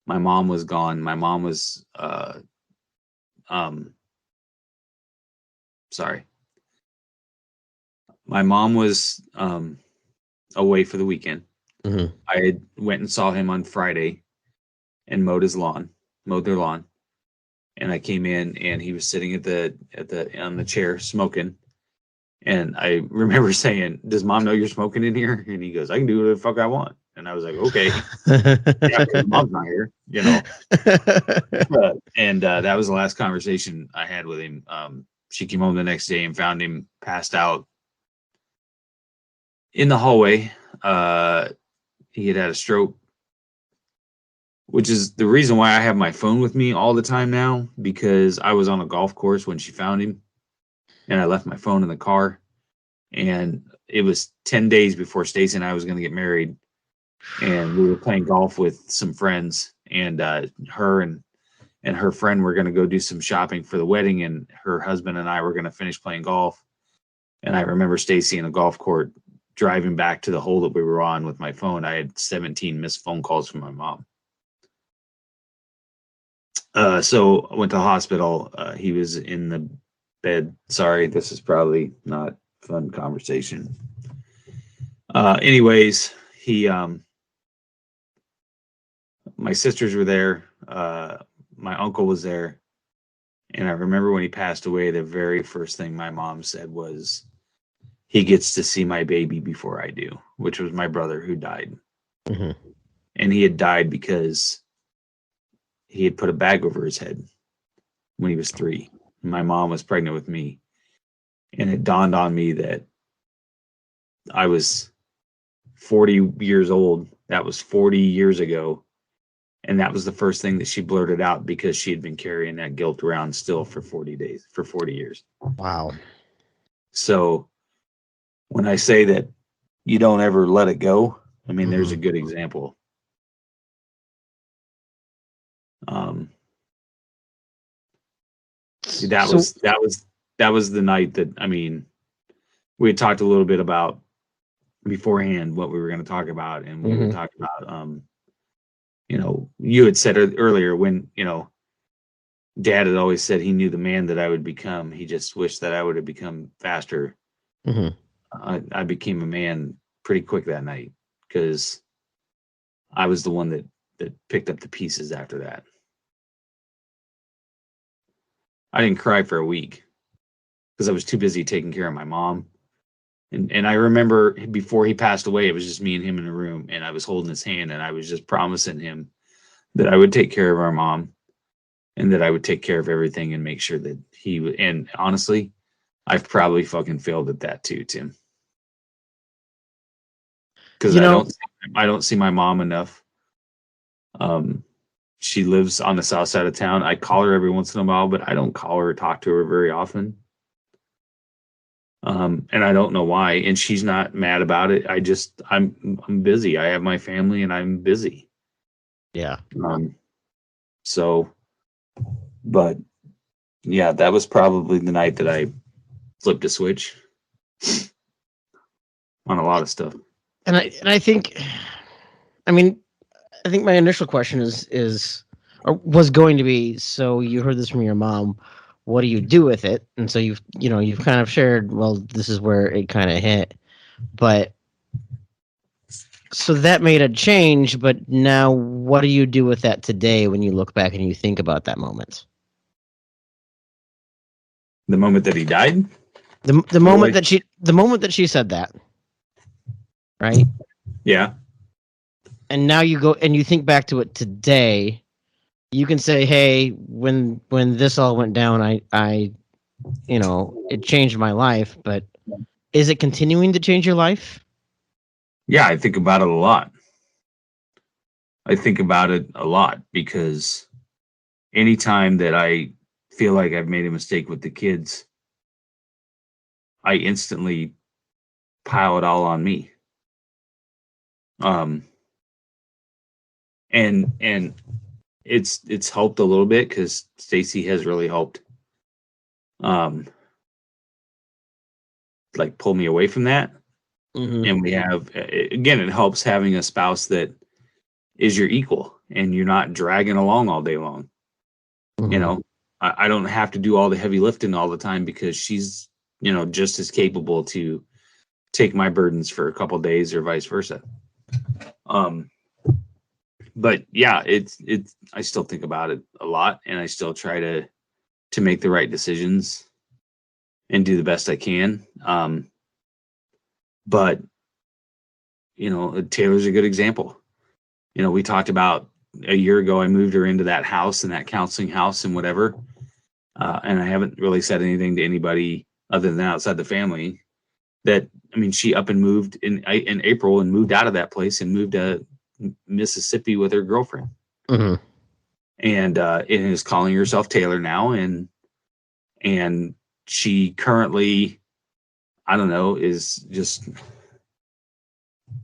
Speaker 4: My mom was gone. My mom was, sorry. My mom was, away for the weekend.
Speaker 3: Mm-hmm.
Speaker 4: I went and saw him on Friday and mowed their lawn. And I came in and he was sitting on the chair smoking. And I remember saying, "Does Mom know you're smoking in here?" And he goes, "I can do whatever the fuck I want." And I was like, "Okay." Yeah, 'cause Mom's not here, and that was the last conversation I had with him. She came home the next day and found him passed out in the hallway. He had a stroke, which is the reason why I have my phone with me all the time now, because I was on a golf course when she found him and I left my phone in the car, and it was 10 days before Stacy and I was going to get married, and we were playing golf with some friends, and her and her friend were going to go do some shopping for the wedding, and her husband and I were going to finish playing golf. And I remember Stacy in a golf court driving back to the hole that we were on with my phone. I had 17 missed phone calls from my mom. So I went to the hospital. He was in the bed. Sorry, this is probably not a fun conversation. Anyways, my sisters were there. My uncle was there. And I remember when he passed away, the very first thing my mom said was, "He gets to see my baby before I do," which was my brother who died.
Speaker 3: Mm-hmm.
Speaker 4: And he had died because he had put a bag over his head when he was 3. My mom was pregnant with me. And it dawned on me that I was 40 years old. That was 40 years ago. And that was the first thing that she blurted out, because she had been carrying that guilt around still for 40 years.
Speaker 3: Wow.
Speaker 4: So when I say that you don't ever let it go, I mean, there's a good example. That was the night that, I mean, we had talked a little bit about beforehand what we were going to talk about, and we were talking about, you had said earlier when, Dad had always said he knew the man that I would become. He just wished that I would have become faster.
Speaker 3: Mm-hmm.
Speaker 4: I became a man pretty quick that night, because I was the one that picked up the pieces after that. I didn't cry for a week because I was too busy taking care of my mom. And I remember before he passed away, it was just me and him in a room, and I was holding his hand, and I was just promising him that I would take care of our mom, and that I would take care of everything and make sure that he would. And honestly, I've probably fucking failed at that too, Tim. Because I don't see my mom enough. She lives on the south side of town. I call her every once in a while, but I don't call her or talk to her very often. And I don't know why. And she's not mad about it. I'm busy. I have my family and I'm busy.
Speaker 3: Yeah.
Speaker 4: So But yeah, that was probably the night that I flipped a switch on a lot of stuff.
Speaker 3: And I think, I mean, I think my initial question is or was going to be, so you heard this from your mom, what do you do with it? And so you've kind of shared, well, this is where it kind of hit. But so that made a change, but now what do you do with that today when you look back and you think about that moment?
Speaker 4: The moment that he died?
Speaker 3: The moment that she said that. Right?
Speaker 4: Yeah.
Speaker 3: And now you go and you think back to it today, you can say, hey, when this all went down, I it changed my life, but is it continuing to change your life?
Speaker 4: Yeah, I think about it a lot. Because anytime that I feel like I've made a mistake with the kids, I instantly pile it all on me. And it's helped a little bit because Stacy has really helped like pull me away from that.
Speaker 3: Mm-hmm.
Speaker 4: And we have, again, it helps having a spouse that is your equal and you're not dragging along all day long.
Speaker 3: Mm-hmm.
Speaker 4: I don't have to do all the heavy lifting all the time because she's just as capable to take my burdens for a couple of days or vice versa. But yeah, it's I still think about it a lot, and I still try to make the right decisions and do the best I can. But Taylor's a good example. We talked about a year ago, I moved her into that house and that counseling house and whatever. And I haven't really said anything to anybody other than outside the family she up and moved in April and moved out of that place and moved to Mississippi with her girlfriend.
Speaker 3: Mm-hmm.
Speaker 4: And is calling herself Taylor now. And she currently, I don't know, is just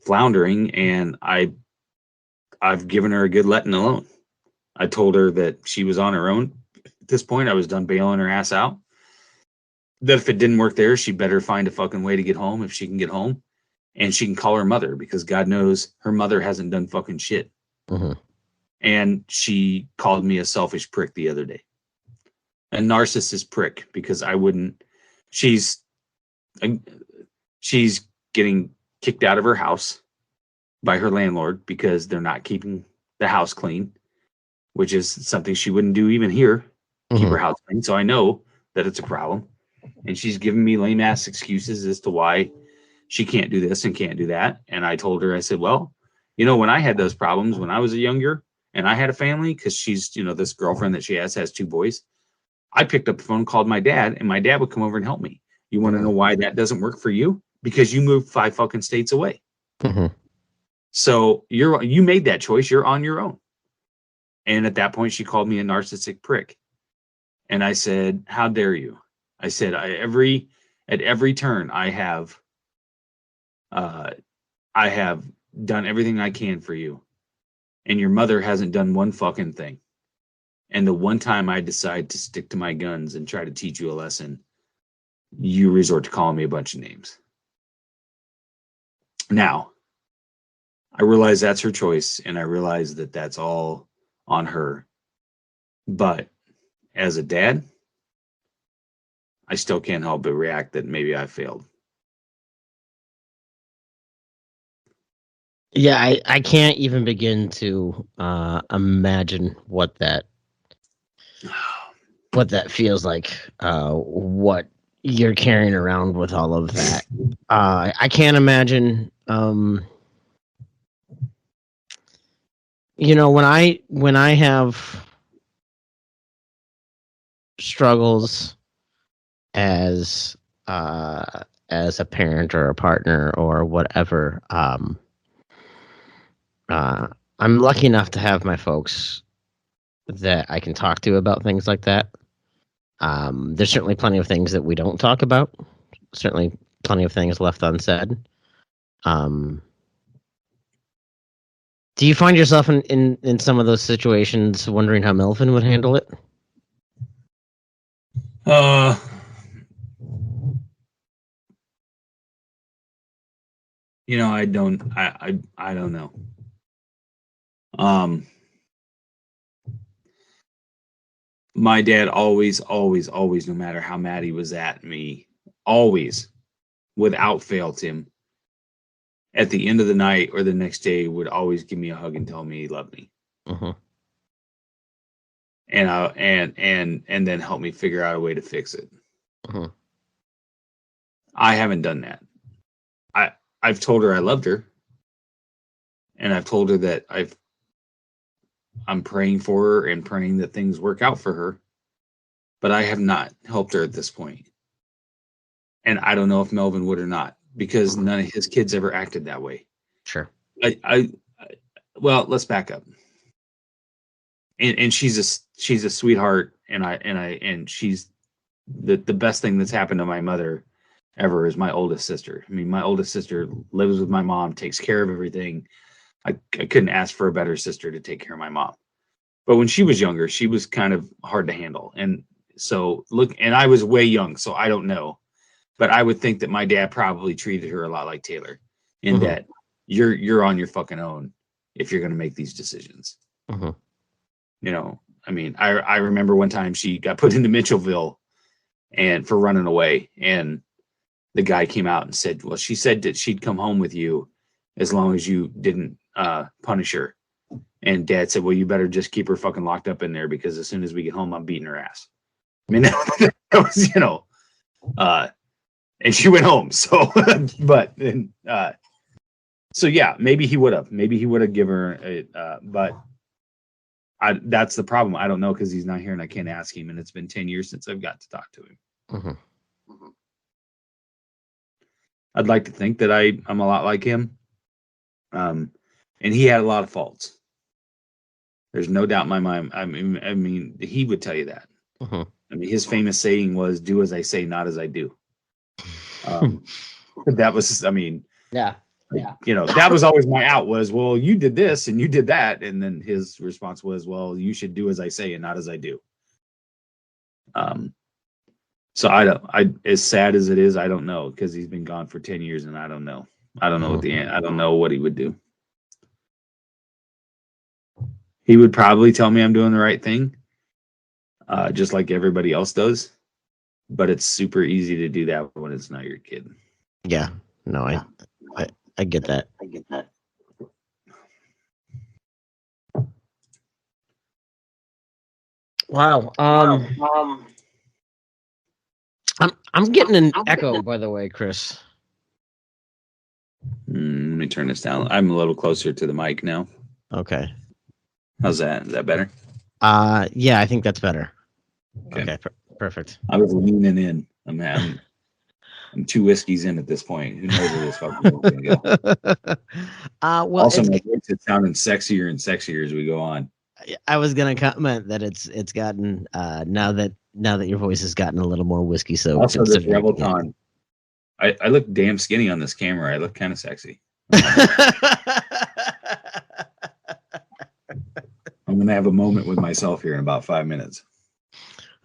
Speaker 4: floundering. And I've given her a good letting alone. I told her that she was on her own. At this point, I was done bailing her ass out. That if it didn't work there, she better find a fucking way to get home if she can get home. And she can call her mother because God knows her mother hasn't done fucking shit.
Speaker 3: Mm-hmm.
Speaker 4: And she called me a selfish prick the other day. A narcissist prick because I wouldn't. She's getting kicked out of her house by her landlord because they're not keeping the house clean, which is something she wouldn't do even here,
Speaker 3: Mm-hmm.
Speaker 4: keep her house clean. So I know that it's a problem. And she's giving me lame ass excuses as to why she can't do this and can't do that. And I told her, I said, well, when I had those problems when I was younger and I had a family, because she's, this girlfriend that she has 2 boys, I picked up the phone, called my dad, and my dad would come over and help me. You want to know why that doesn't work for you? Because you moved 5 fucking states away.
Speaker 3: Mm-hmm.
Speaker 4: So you made that choice. You're on your own. And at that point, she called me a narcissistic prick. And I said, how dare you? I said, at every turn, I have done everything I can for you. And your mother hasn't done one fucking thing. And the one time I decide to stick to my guns and try to teach you a lesson, you resort to calling me a bunch of names. Now, I realize that's her choice, and I realize that that's all on her. But as a dad, I still can't help but react that maybe I failed.
Speaker 3: Yeah, I can't even begin to imagine what that feels like. What you're carrying around with all of that. I can't imagine. When I have struggles as a parent or a partner or whatever, I'm lucky enough to have my folks that I can talk to about things like that. There's certainly plenty of things that we don't talk about. Certainly plenty of things left unsaid. Do you find yourself in some of those situations wondering how Melvin would handle it?
Speaker 4: Uh, I don't know. My dad always, no matter how mad he was at me, always, without fail, Tim, at the end of the night or the next day, would always give me a hug and tell me he loved me. And then help me figure out a way to fix it. I haven't done that. I've told her I loved her, and I've told her that I'm praying for her and praying that things work out for her, but I have not helped her at this point. And I don't know if Melvin would or not, because none of his kids ever acted that way.
Speaker 3: Sure.
Speaker 4: Well, let's back up. And she's a sweetheart, and she's the best thing that's happened to my mother ever is my oldest sister. I mean, my oldest sister lives with my mom, takes care of everything. I couldn't ask for a better sister to take care of my mom. But when she was younger, she was kind of hard to handle. And so and I was way young, so I don't know. But I would think that my dad probably treated her a lot like Taylor, in that you're on your fucking own if you're going to make these decisions. I mean, I remember one time she got put into Mitchellville and for running away, and the guy came out and said, well, she said that she'd come home with you as long as you didn't punish her. And Dad said, well, you better just keep her fucking locked up in there, because as soon as we get home, I'm beating her ass. I mean, that was, and she went home. So, so yeah, maybe he would have given her but that's the problem. I don't know, because he's not here and I can't ask him. And it's been 10 years since I've got to talk to him. I'd like to think that I'm a lot like him. And he had a lot of faults. There's no doubt in my mind. I mean, he would tell you that. I mean, his famous saying was, do as I say, not as I do. That was, I mean,
Speaker 3: yeah.
Speaker 4: That was always my out was, well, you did this and you did that. And then his response was, well, you should do as I say and not as I do. So as sad as it is, I don't know, because he's been gone for 10 years and I don't know. I don't know I don't know what he would do. He would probably tell me I'm doing the right thing, just like everybody else does. But it's super easy to do that when it's not your kid.
Speaker 3: Yeah. No, I get that. Wow. I'm getting an echo, by the way, Chris.
Speaker 4: Let me turn this down. I'm a little closer to the mic now.
Speaker 3: Okay.
Speaker 4: How's that? Is that better?
Speaker 3: Yeah, I think that's better. Okay, perfect.
Speaker 4: I was leaning in. I'm 2 whiskeys in at this point. Who knows where this fucking going to go?
Speaker 3: Well,
Speaker 4: also, my voice is sounding sexier and sexier as we go on.
Speaker 3: I was gonna comment that it's gotten now that your voice has gotten a little more whiskey soaked.
Speaker 4: Also, this Revelton, I look damn skinny on this camera. I look kind of sexy. I'm gonna have a moment with myself here in about 5 minutes.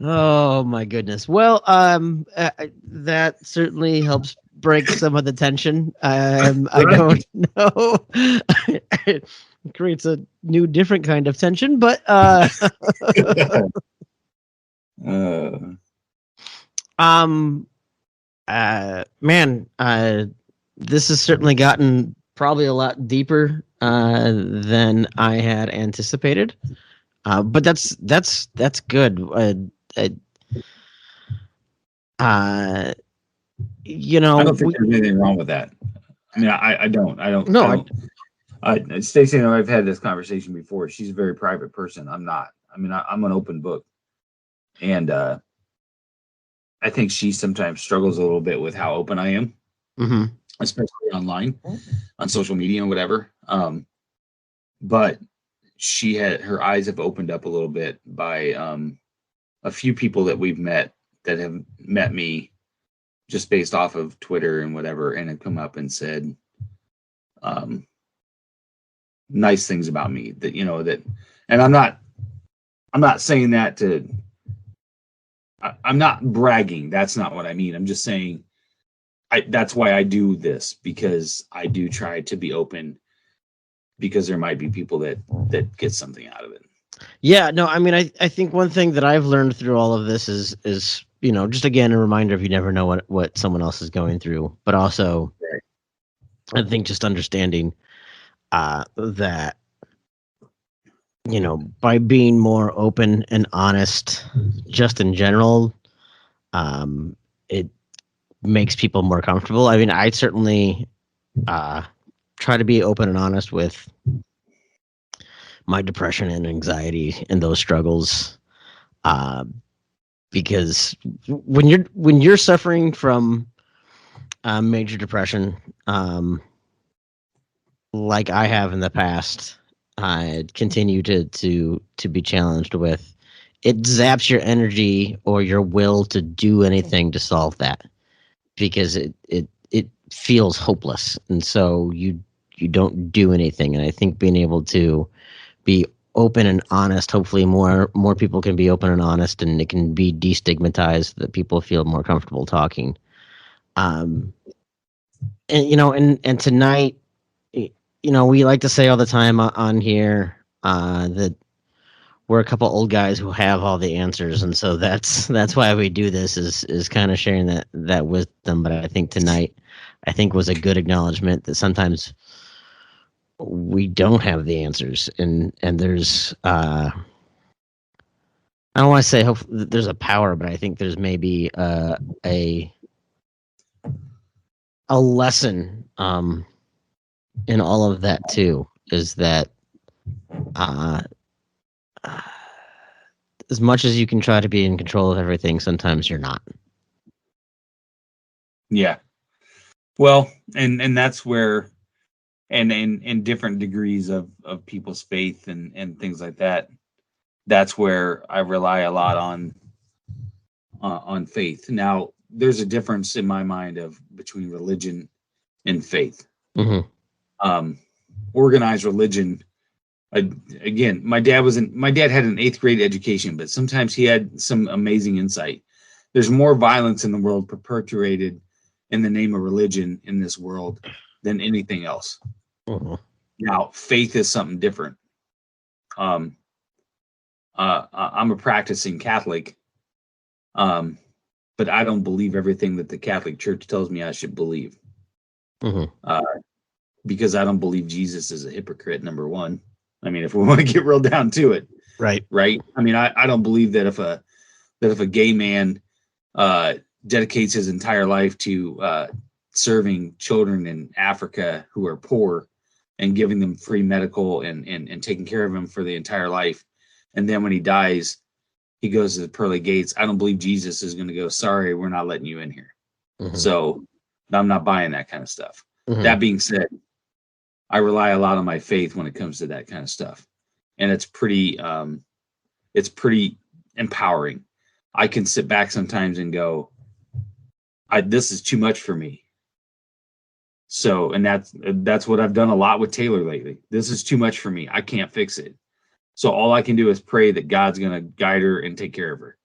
Speaker 3: Oh my goodness. Well, that certainly helps break some of the tension. I don't know. It creates a new, different kind of tension, but man, this has certainly gotten probably a lot deeper than I had anticipated. But that's good. I
Speaker 4: don't think there's anything wrong with that. I mean, I don't.
Speaker 3: No,
Speaker 4: Stacey and I've had this conversation before. She's a very private person. I'm not. I mean, I'm an open book, and I think she sometimes struggles a little bit with how open I am, especially online, on social media and whatever. But her eyes have opened up a little bit by a few people that we've met that have met me just based off of Twitter and whatever, and have come up and said nice things about me that, and I'm not saying that to I'm not bragging. That's not what I mean. I'm just saying that's why I do this, because I do try to be open, because there might be people that get something out of it.
Speaker 3: Yeah, no, I mean, I think one thing that I've learned through all of this is just again a reminder of you never know what someone else is going through, but also
Speaker 4: Right.
Speaker 3: I think just understanding that by being more open and honest, just in general, it makes people more comfortable. I mean, I certainly try to be open and honest with my depression and anxiety and those struggles, because when you're suffering from major depression, like I have in the past, I continue to be challenged with, it zaps your energy or your will to do anything to solve that, because it feels hopeless, and so you don't do anything. And I think being able to be open and honest, hopefully more people can be open and honest, and it can be destigmatized, that people feel more comfortable talking. And and tonight, we like to say all the time on here that we're a couple old guys who have all the answers, and so that's why we do this, is kind of sharing that wisdom. But I think tonight, was a good acknowledgement that sometimes we don't have the answers, and there's I don't want to say there's a power, but I think there's maybe a lesson in all of that too, is that as much as you can try to be in control of everything, sometimes you're not.
Speaker 4: Yeah. Well, and that's where, and in different degrees of people's faith and things like that, that's where I rely a lot on faith. Now, there's a difference in my mind between religion and faith.
Speaker 3: Mm-hmm.
Speaker 4: Organized religion. Again, my dad had an 8th grade education, but sometimes he had some amazing insight. There's more violence in the world perpetuated in the name of religion in this world than anything else.
Speaker 3: Mm-hmm.
Speaker 4: Now, faith is something different. I'm a practicing Catholic, but I don't believe everything that the Catholic Church tells me I should believe.
Speaker 3: Mm-hmm.
Speaker 4: Because I don't believe Jesus is a hypocrite, number one. I mean, if we want to get real down to it,
Speaker 3: right.
Speaker 4: I mean, I don't believe that if a gay man dedicates his entire life to serving children in Africa who are poor and giving them free medical and taking care of them for the entire life, and then when he dies, he goes to the pearly gates, I don't believe Jesus is going to go, sorry, we're not letting you in here.
Speaker 3: Mm-hmm.
Speaker 4: So I'm not buying that kind of stuff.
Speaker 3: Mm-hmm.
Speaker 4: That being said, I rely a lot on my faith when it comes to that kind of stuff. And it's pretty empowering. I can sit back sometimes and go, this is too much for me. So, and that's what I've done a lot with Taylor lately. This is too much for me. I can't fix it. So all I can do is pray that God's going to guide her and take care of her.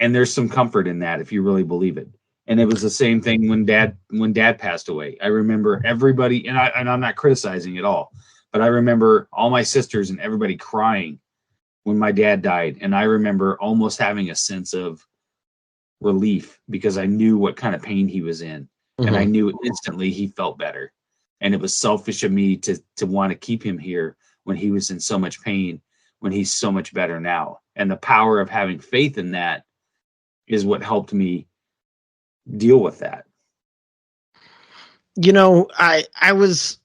Speaker 4: And there's some comfort in that if you really believe it. And it was the same thing when dad passed away. I remember everybody, and I'm not criticizing at all, but I remember all my sisters and everybody crying when my dad died. And I remember almost having a sense of relief because I knew what kind of pain he was in. Mm-hmm. And I knew instantly he felt better. And it was selfish of me to want to keep him here when he was in so much pain, when he's so much better now. And the power of having faith in that is what helped me deal with that.
Speaker 3: I was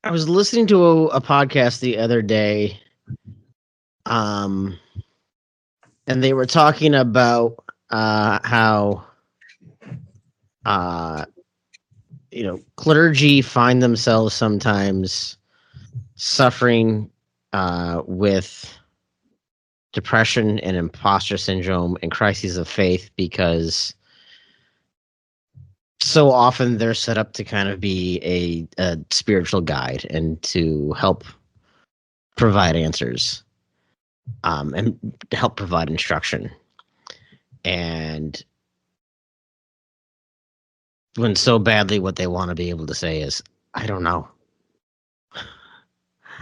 Speaker 3: listening to a podcast the other day, and they were talking about how clergy find themselves sometimes suffering with depression and imposter syndrome and crises of faith, because so often they're set up to kind of be a spiritual guide and to help provide answers. and to help provide instruction. And when so badly what they want to be able to say is, I don't know.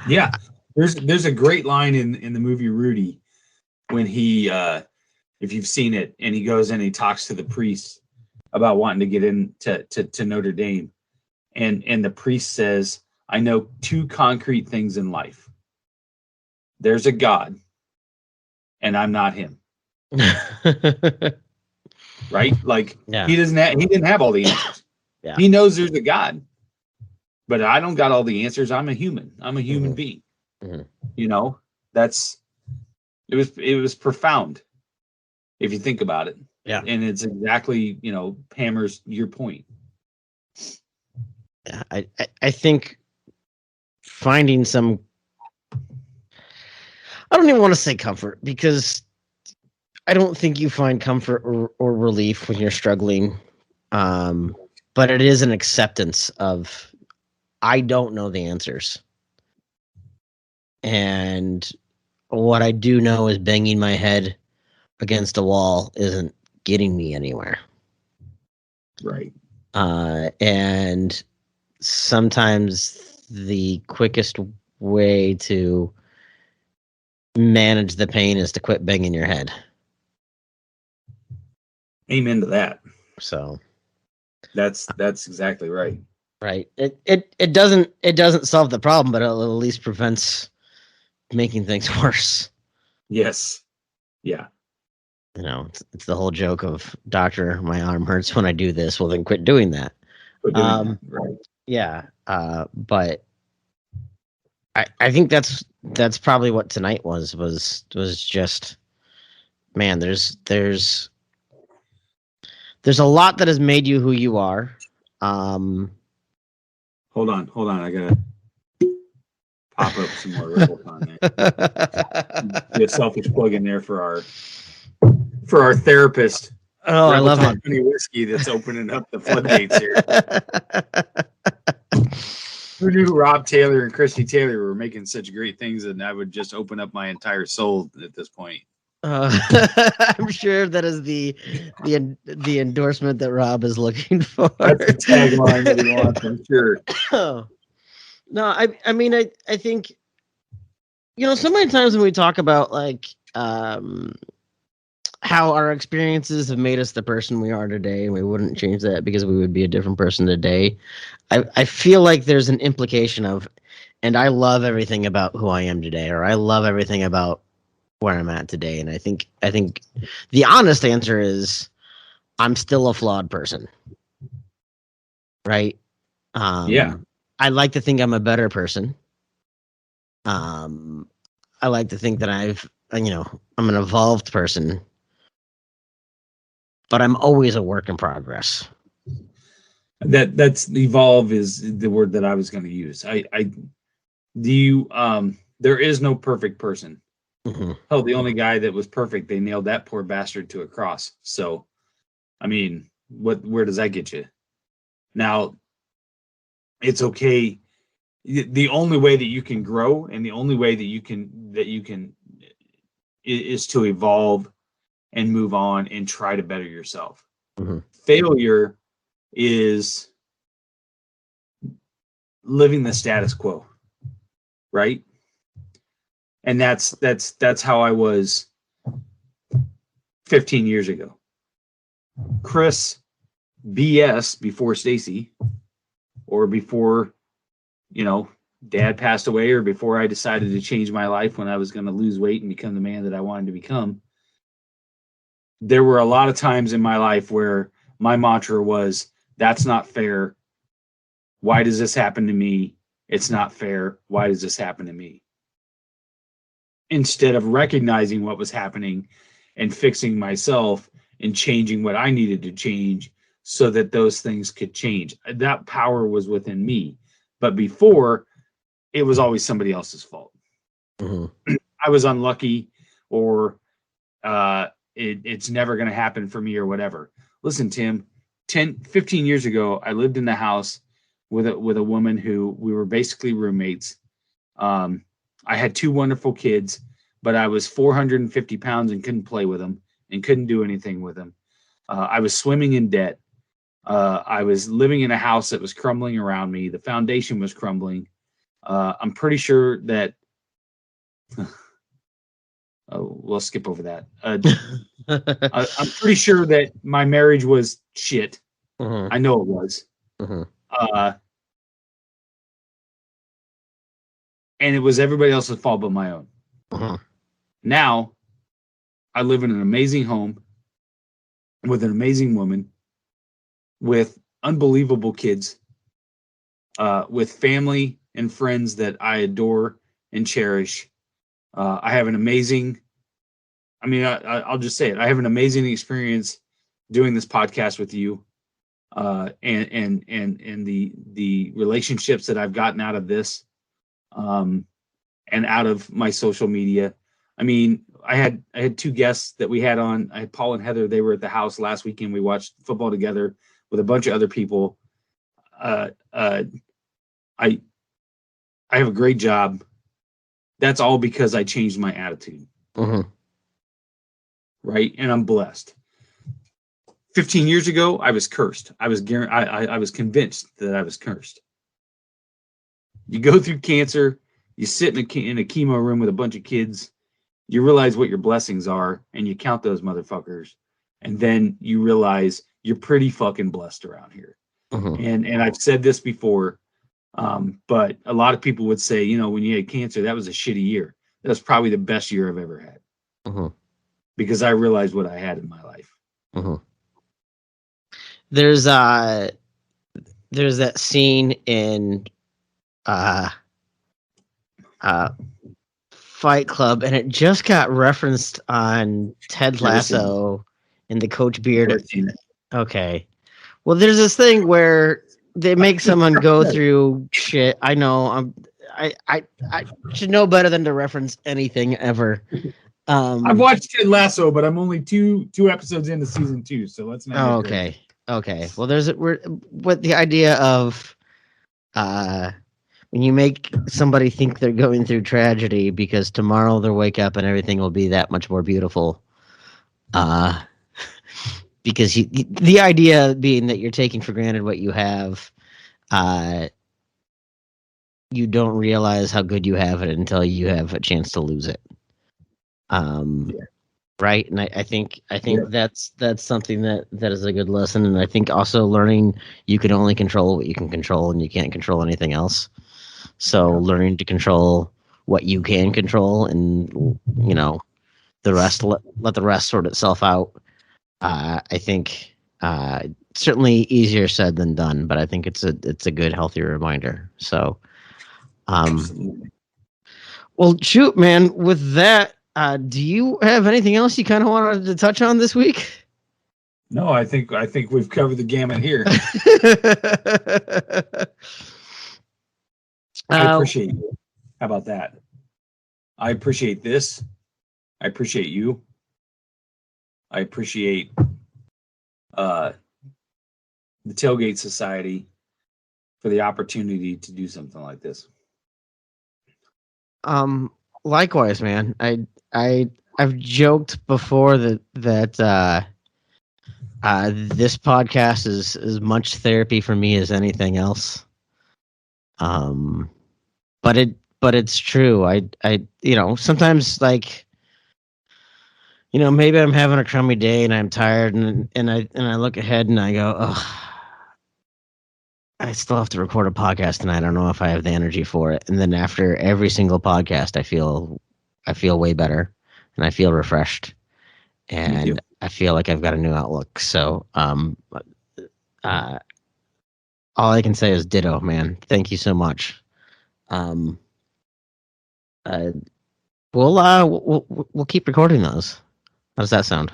Speaker 4: Yeah. There's a great line in the movie Rudy when he if you've seen it, and he goes and he talks to the priest about wanting to get in to Notre Dame. And the priest says, I know two concrete things in life. There's a God, and I'm not him. Right? Like
Speaker 3: Yeah.
Speaker 4: he didn't have all the answers.
Speaker 3: Yeah.
Speaker 4: He knows there's a God, but I don't got all the answers. I'm a human. I'm a human
Speaker 3: Mhm.
Speaker 4: being.
Speaker 3: Mhm.
Speaker 4: You know, it was profound if you think about it.
Speaker 3: Yeah.
Speaker 4: And it's exactly, hammers your point.
Speaker 3: Yeah, I think finding some, I don't even want to say comfort, because I don't think you find comfort or relief when you're struggling. But it is an acceptance of, I don't know the answers. And what I do know is banging my head against a wall isn't getting me anywhere.
Speaker 4: Right.
Speaker 3: And sometimes the quickest way to manage the pain is to quit banging your head.
Speaker 4: Amen to that.
Speaker 3: So
Speaker 4: That's exactly right.
Speaker 3: right. It doesn't solve the problem, but it at least prevents making things worse.
Speaker 4: Yes. Yeah.
Speaker 3: It's the whole joke of, doctor, my arm hurts when I do this. Well, then quit doing that.
Speaker 4: Quit doing that. Right.
Speaker 3: Yeah. But I think that's probably what tonight was just, man, there's a lot that has made you who you are.
Speaker 4: Hold on. I gotta pop up some more Rebel content. Be a selfish plug in there for our therapist.
Speaker 3: Oh, I love it.
Speaker 4: Honey whiskey that's opening up the floodgates here. Who knew Rob Taylor and Christy Taylor were making such great things, and I would just open up my entire soul at this point.
Speaker 3: I'm sure that is the endorsement that Rob is looking for.
Speaker 4: That's the tagline that he wants, I'm sure.
Speaker 3: No, I mean, I think, so many times when we talk about like how our experiences have made us the person we are today, and we wouldn't change that because we would be a different person today. I feel like there's an implication of, and I love everything about who I am today, or I love everything about where I'm at today. And I think the honest answer is, I'm still a flawed person. Right?
Speaker 4: Yeah.
Speaker 3: I like to think I'm a better person. I like to think that I'm an evolved person, but I'm always a work in progress.
Speaker 4: That's evolve is the word that I was going to use. There is no perfect person.
Speaker 3: Mm-hmm.
Speaker 4: Hell, the only guy that was perfect, they nailed that poor bastard to a cross. So, I mean, where does that get you? Now, it's okay. The only way that you can grow, and the only way that you can is to evolve and move on and try to better yourself.
Speaker 3: Mm-hmm.
Speaker 4: Failure is living the status quo, right? And that's how I was 15 years ago. Chris BS before Stacy, or before, Dad passed away, or before I decided to change my life when I was going to lose weight and become the man that I wanted to become. There were a lot of times in my life where my mantra was, that's not fair. Why does this happen to me? It's not fair. Why does this happen to me? Instead of recognizing what was happening and fixing myself and changing what I needed to change so that those things could change. That power was within me. But before, it was always somebody else's fault.
Speaker 3: Mm-hmm.
Speaker 4: I was unlucky, or it's never going to happen for me, or whatever. Listen, Tim, 15 years ago, I lived in the house with a woman who we were basically roommates. I had two wonderful kids. but I was 450 pounds and couldn't play with them and couldn't do anything with them. I was swimming in debt. I was living in a house that was crumbling around me. The foundation was crumbling. I'm pretty sure that we'll skip over that. I'm pretty sure that my marriage was shit. I know it was. And it was everybody else's fault but my own. Now, I live in an amazing home with an amazing woman, with unbelievable kids, with family and friends that I adore and cherish. I have an amazing, I'll just say it. I have an amazing experience doing this podcast with you, and the relationships that I've gotten out of this, and out of my social media. I mean, I had two guests that we had on. I had Paul and Heather. They were at the house last weekend. We watched football together with a bunch of other people. I have a great job. That's all because I changed my attitude. Right? And I'm blessed. 15 years ago, I was cursed. I was convinced that I was cursed. You go through cancer, you sit in a chemo room with a bunch of kids, you realize what your blessings are, and you count those motherfuckers, and then you realize you're pretty fucking blessed around here. And I've said this before, but a lot of people would say, when you had cancer, that was a shitty year. That was probably the best year I've ever had. Because I realized what I had in my life.
Speaker 3: There's that scene in Fight Club, and it just got referenced on Ted Lasso in the Coach Beard. Okay. Well, there's this thing where they make someone go through shit. I know. I should know better than to reference anything ever.
Speaker 4: I've watched Ted Lasso, but I'm only two episodes into season 2, so let's not.
Speaker 3: Oh, okay. Well, what the idea of when you make somebody think they're going through tragedy because tomorrow they'll wake up and everything will be that much more beautiful. Because the idea being that you're taking for granted what you have, you don't realize how good you have it until you have a chance to lose it. Right. And I think that's something that is a good lesson. And I think also learning you can only control what you can control and you can't control anything else. So learning to control what you can control and, the rest, let the rest sort itself out. I think certainly easier said than done, but I think it's a good, healthy reminder. So, well, shoot, man, with that, do you have anything else you kind of wanted to touch on this week?
Speaker 4: No, I think we've covered the gamut here. I appreciate you. How about that? I appreciate this. I appreciate you. I appreciate the Tailgate Society for the opportunity to do something like this.
Speaker 3: Likewise, man. I've joked before that this podcast is as much therapy for me as anything else. But it's true. I sometimes maybe I'm having a crummy day and I'm tired and I look ahead and I go, oh, I still have to record a podcast and I don't know if I have the energy for it. And then after every single podcast, I feel way better and I feel refreshed and I feel like I've got a new outlook. So, all I can say is ditto, man. Thank you so much. We'll keep recording those. How does that sound?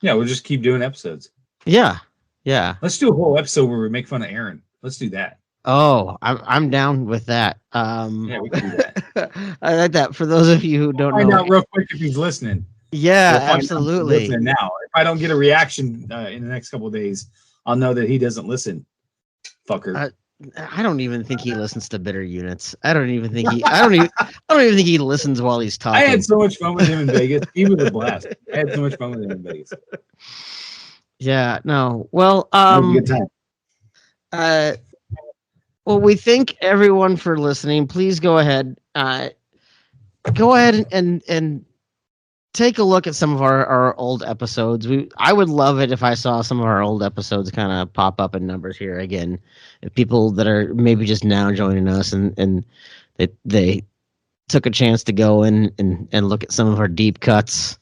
Speaker 4: Yeah, we'll just keep doing episodes.
Speaker 3: Yeah.
Speaker 4: Let's do a whole episode where we make fun of Aaron. Let's do that.
Speaker 3: Oh, I'm down with that.
Speaker 4: Yeah, we can do that.
Speaker 3: I like that. For those of you who don't know,
Speaker 4: find out real quick if he's listening.
Speaker 3: Yeah, absolutely.
Speaker 4: Now, if I don't get a reaction in the next couple of days, I'll know that he doesn't listen. Fucker.
Speaker 3: I don't even think he listens to Bitter Units. I don't even think he listens while he's talking.
Speaker 4: I had so much fun with him in Vegas. He was a blast. I had so much fun with him in Vegas.
Speaker 3: Yeah, no. Well,
Speaker 4: That was a good time.
Speaker 3: well, we thank everyone for listening. Please go ahead and take a look at some of our old episodes. I would love it if I saw some of our old episodes kind of pop up in numbers here again. If people that are maybe just now joining us and they took a chance to go in and look at some of our deep cuts.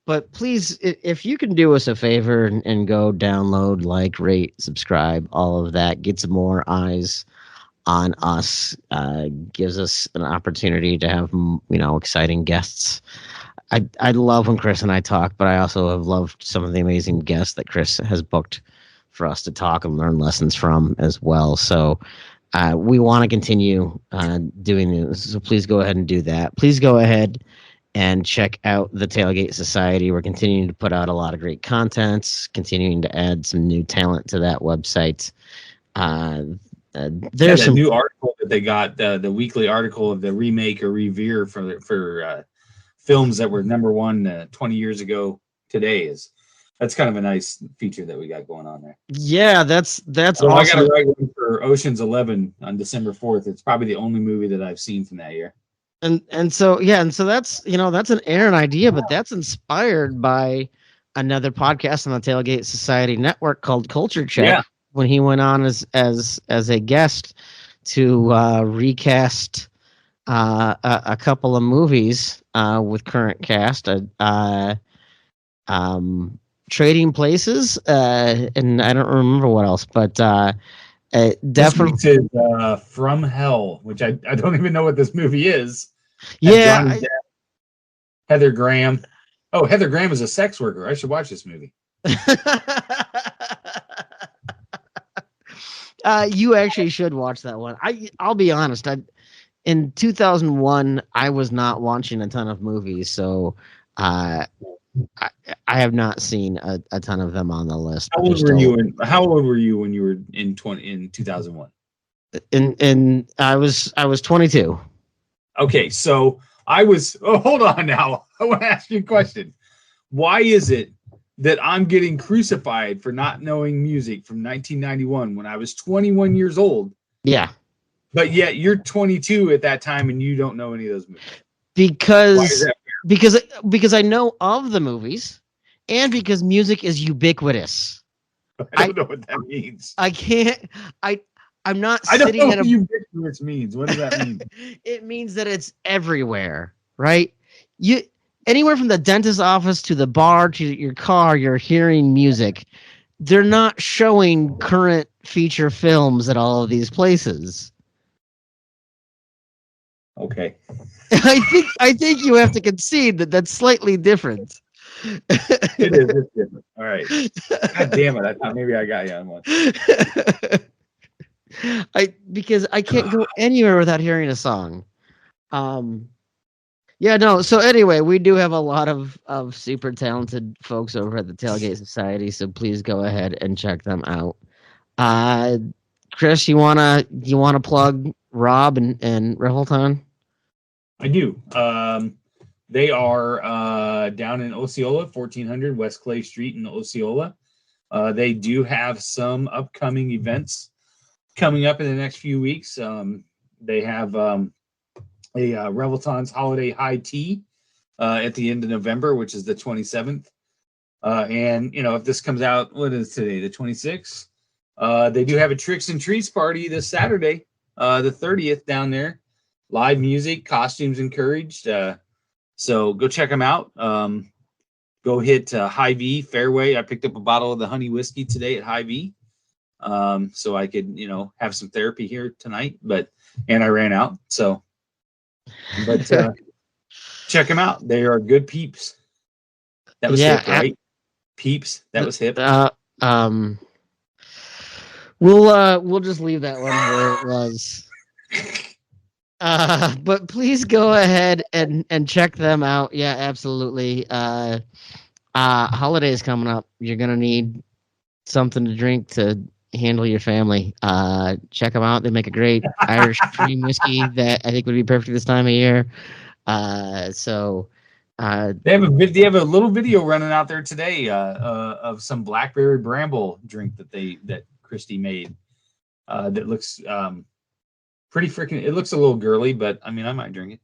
Speaker 3: But please, if you can do us a favor and go download, like, rate, subscribe, all of that, get some more eyes on us, gives us an opportunity to have, exciting guests. I love when Chris and I talk, but I also have loved some of the amazing guests that Chris has booked for us to talk and learn lessons from as well. So we want to continue doing this. So please go ahead and do that. Please go ahead and check out the Tailgate Society. We're continuing to put out a lot of great contents, continuing to add some new talent to that website. There's some
Speaker 4: new article that they got, the weekly article of the remake or revere for films that were number one 20 years ago today. That's kind of a nice feature that we got going on there.
Speaker 3: Yeah, that's
Speaker 4: so
Speaker 3: awesome.
Speaker 4: I got to write one for Ocean's 11 on December 4th. It's probably the only movie that I've seen from that year.
Speaker 3: And so that's that's an Aaron idea, but that's inspired by another podcast on the Tailgate Society Network called Culture Check.
Speaker 4: Yeah.
Speaker 3: When he went on as a guest to recast a couple of movies with current cast, Trading Places, and I don't remember what else, but definitely
Speaker 4: this is From Hell, which I don't even know what this movie is.
Speaker 3: Yeah,
Speaker 4: Johnny Depp, Heather Graham. Oh, Heather Graham is a sex worker. I should watch this movie.
Speaker 3: You actually should watch that one. I'll be honest. In 2001, I was not watching a ton of movies, so I have not seen a ton of them on the list.
Speaker 4: How old were you when you were in 2001?
Speaker 3: And I was 22.
Speaker 4: Okay, so I was. Oh, hold on now. I want to ask you a question. Why is it that I'm getting crucified for not knowing music from 1991 when I was 21 years old?
Speaker 3: Yeah.
Speaker 4: But yet you're 22 at that time and you don't know any of those movies.
Speaker 3: Because I know of the movies and because music is ubiquitous.
Speaker 4: I don't know what that means.
Speaker 3: I'm not
Speaker 4: I don't
Speaker 3: sitting
Speaker 4: know
Speaker 3: at
Speaker 4: what ubiquitous means. What does that mean?
Speaker 3: It means that it's everywhere, right? Anywhere from the dentist's office to the bar to your car, you're hearing music. They're not showing current feature films at all of these places.
Speaker 4: Okay.
Speaker 3: I think you have to concede that that's slightly different.
Speaker 4: It is. It's different. All right. God damn it. I thought maybe I got you on one.
Speaker 3: Because I can't go anywhere without hearing a song. Yeah, no. So anyway, we do have a lot of super talented folks over at the Tailgate Society, so please go ahead and check them out. Chris, you wanna plug Rob and Revelton?
Speaker 4: I do. They are down in Osceola, 1400 West Clay Street in Osceola. They do have some upcoming events coming up in the next few weeks. They have a Revelton's Holiday High Tea at the end of November, which is the 27th. And, if this comes out, what is today, the 26th? They do have a Tricks and Treats party this Saturday, the 30th down there. Live music, costumes encouraged. So go check them out. Go hit Hy-Vee Fairway. I picked up a bottle of the honey whiskey today at Hy-Vee. So I could, have some therapy here tonight, and I ran out. So, but check them out. They are good peeps. That was hip, right? Peeps. That was hip.
Speaker 3: We'll just leave that one where it was. But please go ahead and check them out. Yeah, absolutely. Holidays coming up. You're gonna need something to drink to handle your family. Check them out. They make a great Irish cream whiskey that I think would be perfect this time of year. They
Speaker 4: have a little video running out there today of some blackberry bramble drink that Christy made. That looks pretty freaking. It looks a little girly, but I mean, I might drink it.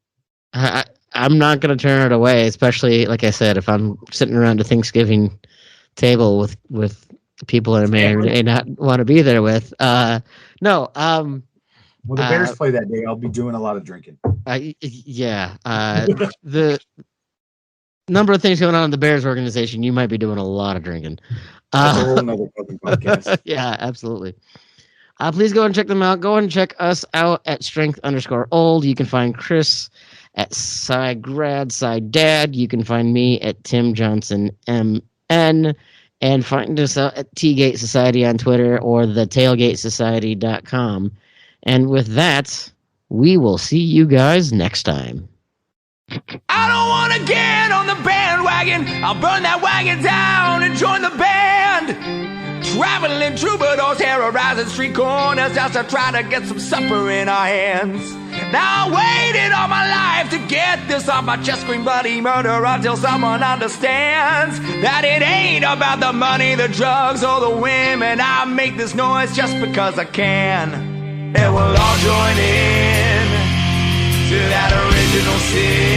Speaker 3: I'm not gonna turn it away, especially like I said, if I'm sitting around a Thanksgiving table with people that I may not want to be there with. Well, the
Speaker 4: Bears play that day, I'll be doing a lot of drinking.
Speaker 3: The number of things going on in the Bears organization, you might be doing a lot of drinking.
Speaker 4: That's a whole nother fucking podcast.
Speaker 3: Yeah, absolutely. Please go and check them out. Go and check us out at strength_old. You can find Chris at SciDad. You can find me at Tim Johnson MN. And find us out at T-Gate Society on Twitter or thetailgatesociety.com. And with that, we will see you guys next time.
Speaker 2: I don't want to get on the bandwagon. I'll burn that wagon down and join the band. Traveling troubadours, terrorizing street corners just to try to get some supper in our hands. Now I waited all my life to get this off my chest, scream bloody murder until someone understands that it ain't about the money, the drugs, or the women. I make this noise just because I can. And we'll all join in to that original sin.